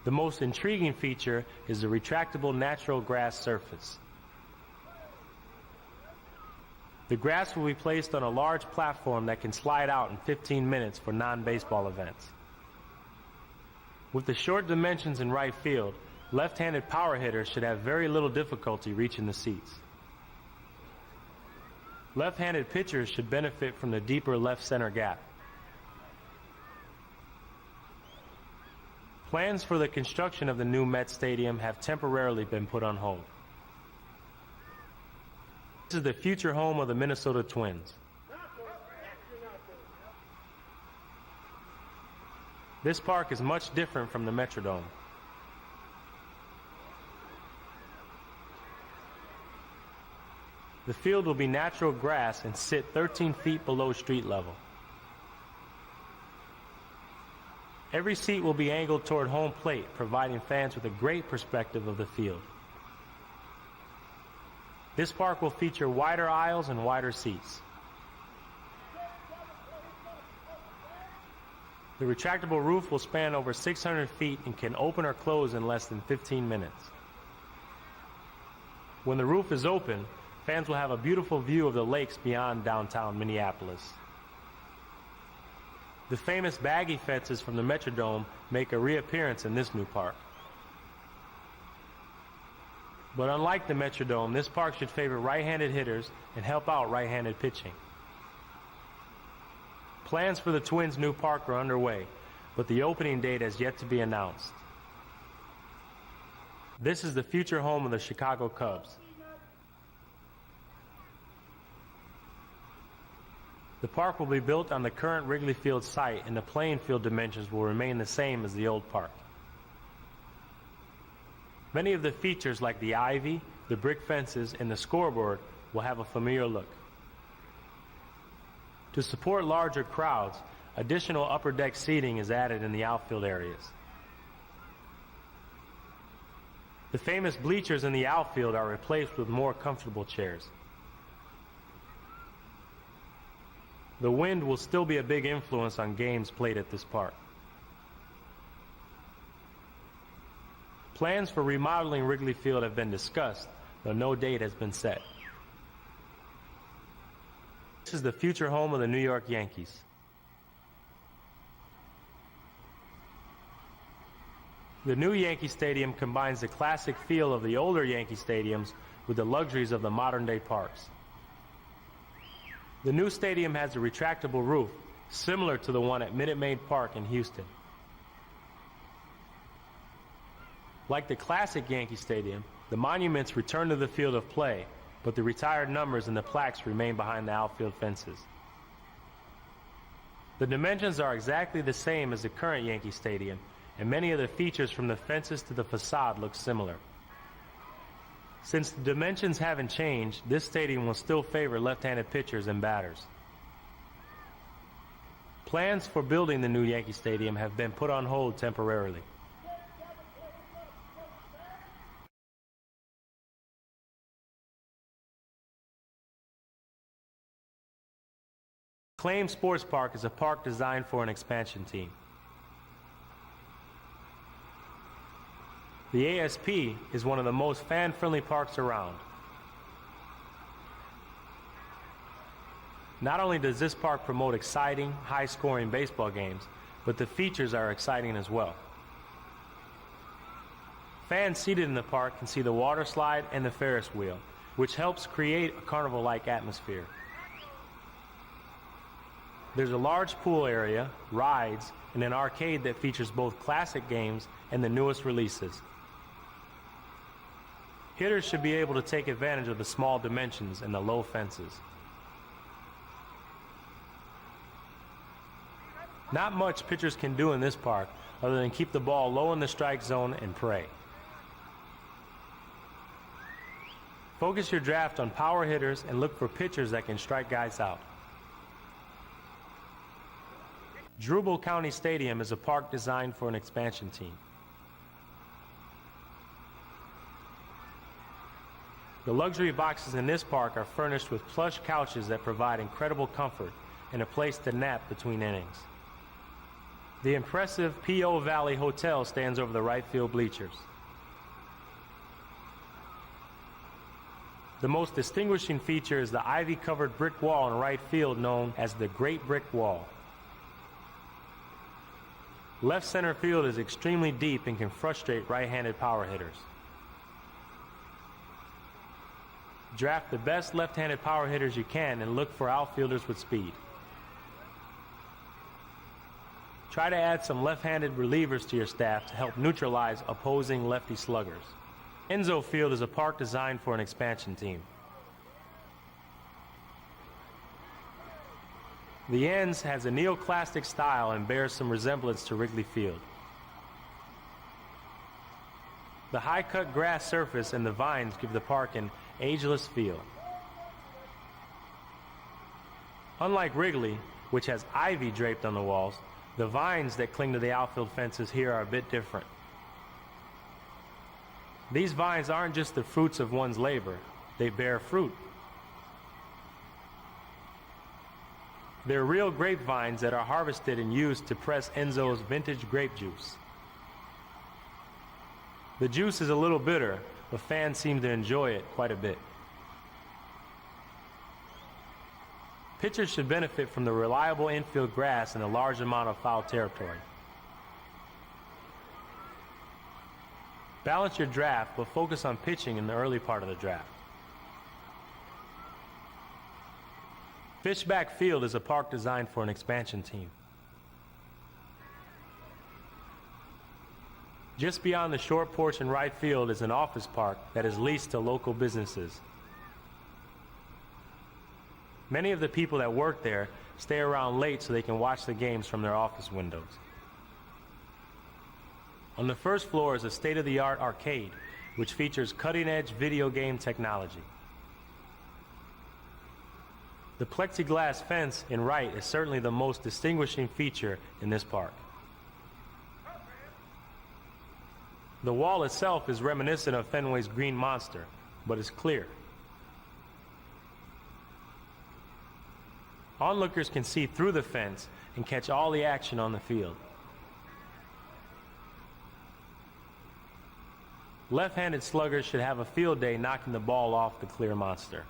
The most intriguing feature is the retractable natural grass surface. The grass will be placed on a large platform that can slide out in 15 minutes for non-baseball events. With the short dimensions in right field, left-handed power hitters should have very little difficulty reaching the seats. Left-handed pitchers should benefit from the deeper left center gap. Plans for the construction of the new Met Stadium have temporarily been put on hold. This is the future home of the Minnesota Twins. This park is much different from the Metrodome. The field will be natural grass and sit 13 feet below street level. Every seat will be angled toward home plate, providing fans with a great perspective of the field. This park will feature wider aisles and wider seats. The retractable roof will span over 600 feet and can open or close in less than 15 minutes. When the roof is open, fans will have a beautiful view of the lakes beyond downtown Minneapolis. The famous baggy fences from the Metrodome make a reappearance in this new park. But unlike the Metrodome, this park should favor right-handed hitters and help out right-handed pitching. Plans for the Twins' new park are underway, but the opening date has yet to be announced. This is the future home of the Chicago Cubs. The park will be built on the current Wrigley Field site, and the playing field dimensions will remain the same as the old park. Many of the features like the ivy, the brick fences, and the scoreboard will have a familiar look. To support larger crowds, additional upper deck seating is added in the outfield areas. The famous bleachers in the outfield are replaced with more comfortable chairs. The wind will still be a big influence on games played at this park. Plans for remodeling Wrigley Field have been discussed, though no date has been set. This is the future home of the New York Yankees. The new Yankee Stadium combines the classic feel of the older Yankee stadiums with the luxuries of the modern-day parks. The new stadium has a retractable roof, similar to the one at Minute Maid Park in Houston. Like the classic Yankee Stadium, the monuments return to the field of play, but the retired numbers and the plaques remain behind the outfield fences. The dimensions are exactly the same as the current Yankee Stadium, and many of the features from the fences to the facade look similar. Since the dimensions haven't changed, this stadium will still favor left-handed pitchers and batters. Plans for building the new Yankee Stadium have been put on hold temporarily. Acclaim Sports Park is a park designed for an expansion team. The ASP is one of the most fan-friendly parks around. Not only does this park promote exciting, high-scoring baseball games, but the features are exciting as well. Fans seated in the park can see the water slide and the Ferris wheel, which helps create a carnival-like atmosphere. There's a large pool area, rides, and an arcade that features both classic games and the newest releases. Hitters should be able to take advantage of the small dimensions and the low fences. Not much pitchers can do in this park other than keep the ball low in the strike zone and pray. Focus your draft on power hitters and look for pitchers that can strike guys out. Jubal County Stadium is a park designed for an expansion team. The luxury boxes in this park are furnished with plush couches that provide incredible comfort and a place to nap between innings. The impressive P.O. Valley Hotel stands over the right field bleachers. The most distinguishing feature is the ivy-covered brick wall in right field known as the Great Brick Wall. Left center field is extremely deep and can frustrate right-handed power hitters. Draft the best left-handed power hitters you can and look for outfielders with speed. Try to add some left-handed relievers to your staff to help neutralize opposing lefty sluggers. Enzo Field is a park designed for an expansion team. The Ends has a neoclassic style and bears some resemblance to Wrigley Field. The high-cut grass surface and the vines give the park an ageless feel. Unlike Wrigley, which has ivy draped on the walls, the vines that cling to the outfield fences here are a bit different. These vines aren't just the fruits of one's labor, they bear fruit. They're real grapevines that are harvested and used to press Enzo's vintage grape juice. The juice is a little bitter, but fans seem to enjoy it quite a bit. Pitchers should benefit from the reliable infield grass and a large amount of foul territory. Balance your draft, but focus on pitching in the early part of the draft. Fishback Field is a park designed for an expansion team. Just beyond the short porch in right field is an office park that is leased to local businesses. Many of the people that work there stay around late so they can watch the games from their office windows. On the first floor is a state-of-the-art arcade, which features cutting-edge video game technology. The plexiglass fence in right is certainly the most distinguishing feature in this park. The wall itself is reminiscent of Fenway's Green Monster, but is clear. Onlookers can see through the fence and catch all the action on the field. Left-handed sluggers should have a field day knocking the ball off the clear monster.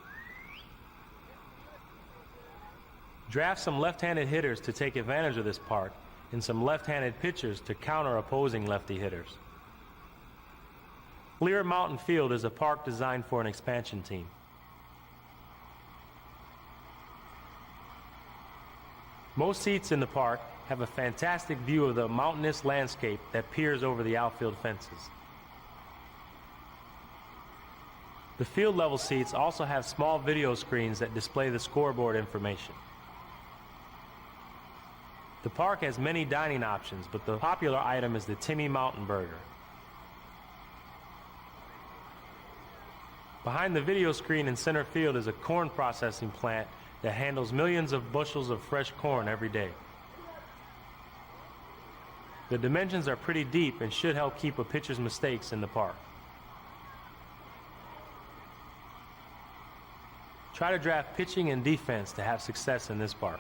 Draft some left-handed hitters to take advantage of this park and some left-handed pitchers to counter opposing lefty hitters. Clear Mountain Field is a park designed for an expansion team. Most seats in the park have a fantastic view of the mountainous landscape that peers over the outfield fences. The field level seats also have small video screens that display the scoreboard information. The park has many dining options, but the popular item is the Timmy Mountain Burger. Behind the video screen in center field is a corn processing plant that handles millions of bushels of fresh corn every day. The dimensions are pretty deep and should help keep a pitcher's mistakes in the park. Try to draft pitching and defense to have success in this park.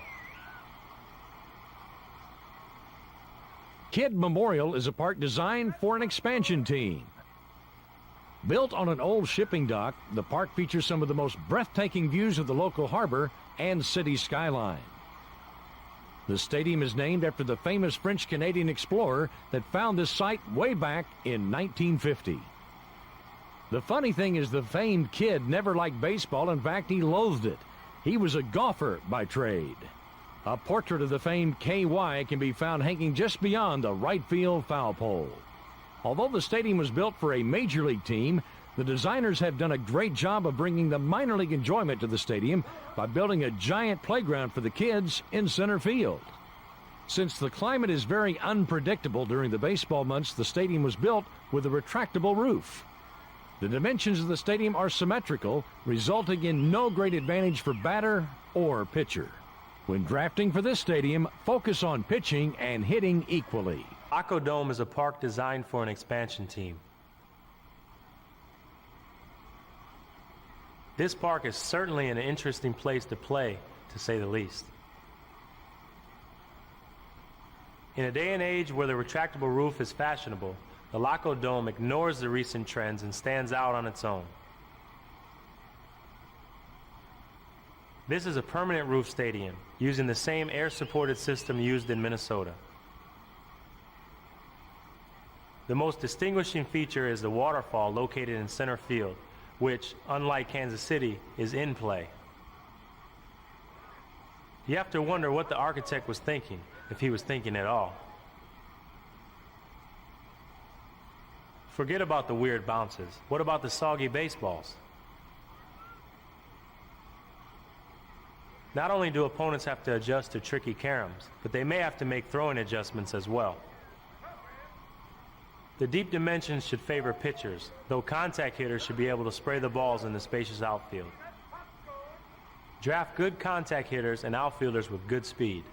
Kidd Memorial is a park designed for an expansion team. Built on an old shipping dock, the park features some of the most breathtaking views of the local harbor and city skyline. The stadium is named after the famous French-Canadian explorer that found this site way back in 1950. The funny thing is the famed Kidd never liked baseball. In fact, he loathed it. He was a golfer by trade. A portrait of the famed KY can be found hanging just beyond the right field foul pole. Although the stadium was built for a major league team, the designers have done a great job of bringing the minor league enjoyment to the stadium by building a giant playground for the kids in center field. Since the climate is very unpredictable during the baseball months, the stadium was built with a retractable roof. The dimensions of the stadium are symmetrical, resulting in no great advantage for batter or pitcher. When drafting for this stadium, focus on pitching and hitting equally. SkyDome is a park designed for an expansion team. This park is certainly an interesting place to play, to say the least. In a day and age where the retractable roof is fashionable, the SkyDome ignores the recent trends and stands out on its own. This is a permanent roof stadium, using the same air-supported system used in Minnesota. The most distinguishing feature is the waterfall located in center field, which, unlike Kansas City, is in play. You have to wonder what the architect was thinking, if he was thinking at all. Forget about the weird bounces. What about the soggy baseballs? Not only do opponents have to adjust to tricky caroms, but they may have to make throwing adjustments as well. The deep dimensions should favor pitchers, though contact hitters should be able to spray the balls in the spacious outfield. Draft good contact hitters and outfielders with good speed.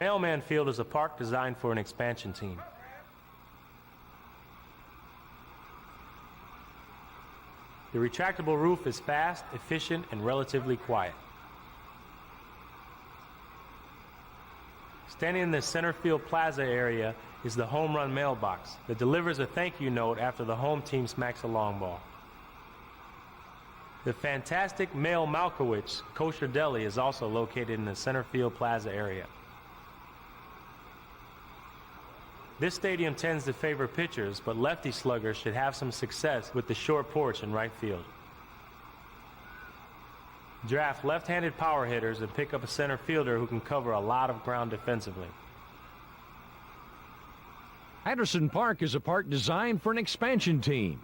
Mailman Field is a park designed for an expansion team. The retractable roof is fast, efficient, and relatively quiet. Standing in the center field plaza area is the home run mailbox that delivers a thank you note after the home team smacks a long ball. The fantastic Mail Malkowitz Kosher Deli is also located in the center field plaza area. This stadium tends to favor pitchers, but lefty sluggers should have some success with the short porch in right field. Draft left-handed power hitters and pick up a center fielder who can cover a lot of ground defensively. Patterson Park is a park designed for an expansion team.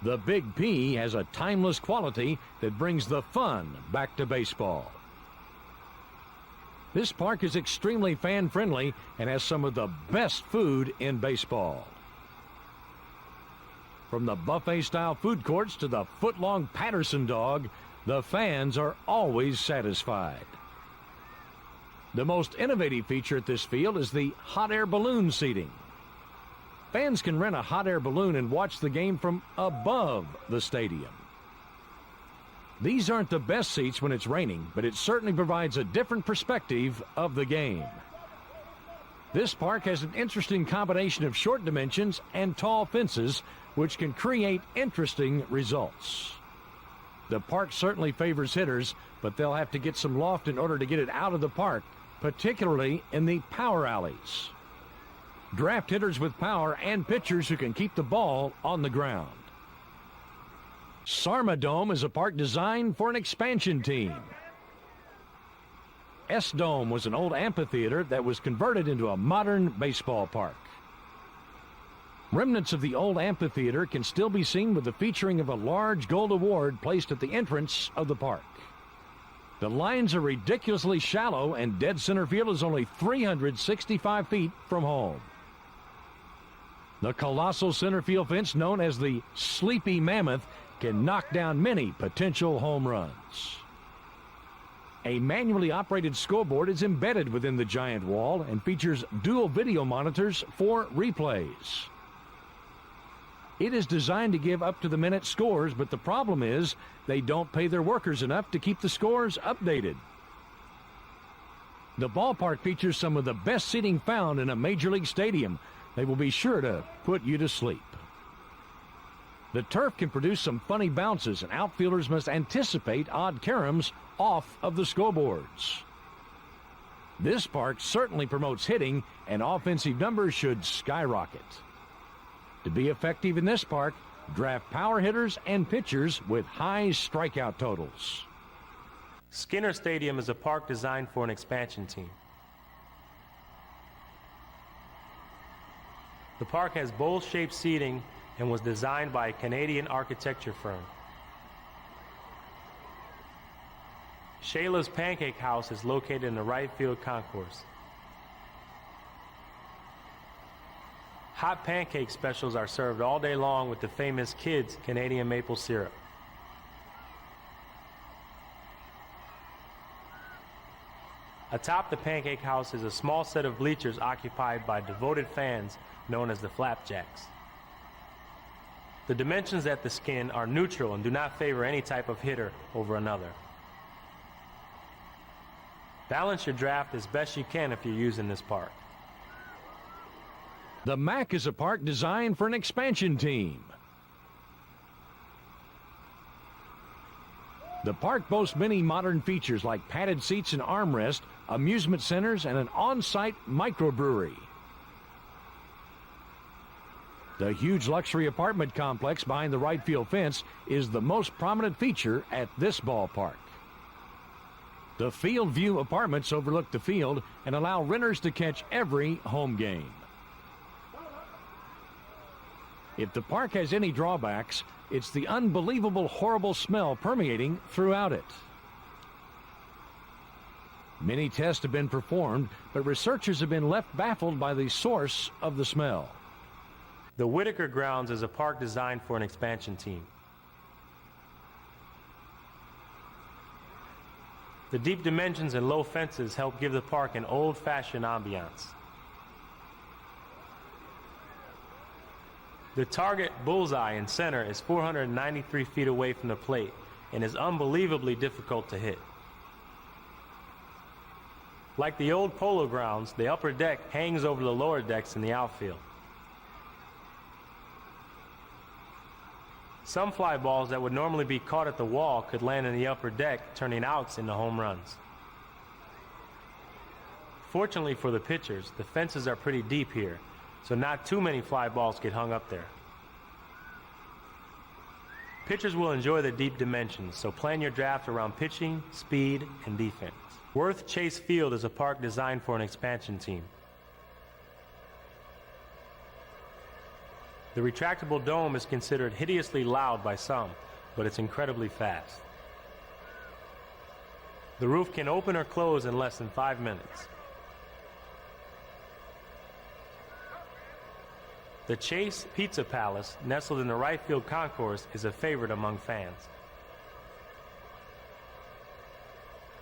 The Big P has a timeless quality that brings the fun back to baseball. This park is extremely fan-friendly and has some of the best food in baseball. From the buffet-style food courts to the foot-long Patterson dog, the fans are always satisfied. The most innovative feature at this field is the hot air balloon seating. Fans can rent a hot air balloon and watch the game from above the stadium. These aren't the best seats when it's raining, but it certainly provides a different perspective of the game. This park has an interesting combination of short dimensions and tall fences, which can create interesting results. The park certainly favors hitters, but they'll have to get some loft in order to get it out of the park, particularly in the power alleys. Draft hitters with power and pitchers who can keep the ball on the ground. Sarmadome is a park designed for an expansion team. S-Dome was an old amphitheater that was converted into a modern baseball park. Remnants of the old amphitheater can still be seen with the featuring of a large gold award placed at the entrance of the park. The lines are ridiculously shallow, and dead center field is only 365 feet from home. The colossal center field fence, known as the Sleepy Mammoth, can knock down many potential home runs. A manually operated scoreboard is embedded within the giant wall and features dual video monitors for replays. It is designed to give up-to-the-minute scores, but the problem is they don't pay their workers enough to keep the scores updated. The ballpark features some of the best seating found in a major league stadium. They will be sure to put you to sleep. The turf can produce some funny bounces, and outfielders must anticipate odd caroms off of the scoreboards. This park certainly promotes hitting, and offensive numbers should skyrocket. To be effective in this park, draft power hitters and pitchers with high strikeout totals. Skinner Stadium is a park designed for an expansion team. The park has bowl-shaped seating and was designed by a Canadian architecture firm. Shayla's Pancake House is located in the right field concourse. Hot pancake specials are served all day long with the famous Kids Canadian maple syrup. Atop the Pancake House is a small set of bleachers occupied by devoted fans known as the Flapjacks. The dimensions at the skin are neutral and do not favor any type of hitter over another. Balance your draft as best you can if you're using this park. The MAC is a park designed for an expansion team. The park boasts many modern features like padded seats and armrests, amusement centers, and an on-site microbrewery. The huge luxury apartment complex behind the right field fence is the most prominent feature at this ballpark. The Field View apartments overlook the field and allow renters to catch every home game. If the park has any drawbacks, it's the unbelievable horrible smell permeating throughout it. Many tests have been performed, but researchers have been left baffled by the source of the smell. The Whitaker Grounds is a park designed for an expansion team. The deep dimensions and low fences help give the park an old-fashioned ambiance. The target bullseye in center is 493 feet away from the plate and is unbelievably difficult to hit. Like the old Polo Grounds, the upper deck hangs over the lower decks in the outfield. Some fly balls that would normally be caught at the wall could land in the upper deck, turning outs into home runs. Fortunately for the pitchers, the fences are pretty deep here, so not too many fly balls get hung up there. Pitchers will enjoy the deep dimensions, so plan your draft around pitching, speed, and defense. Worth Chase Field is a park designed for an expansion team. The retractable dome is considered hideously loud by some, but it's incredibly fast. The roof can open or close in less than 5 minutes. The Chase Pizza Palace, nestled in the right field concourse, is a favorite among fans.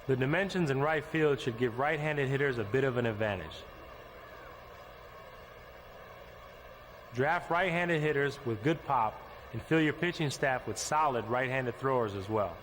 The dimensions in right field should give right-handed hitters a bit of an advantage. Draft right-handed hitters with good pop and fill your pitching staff with solid right-handed throwers as well.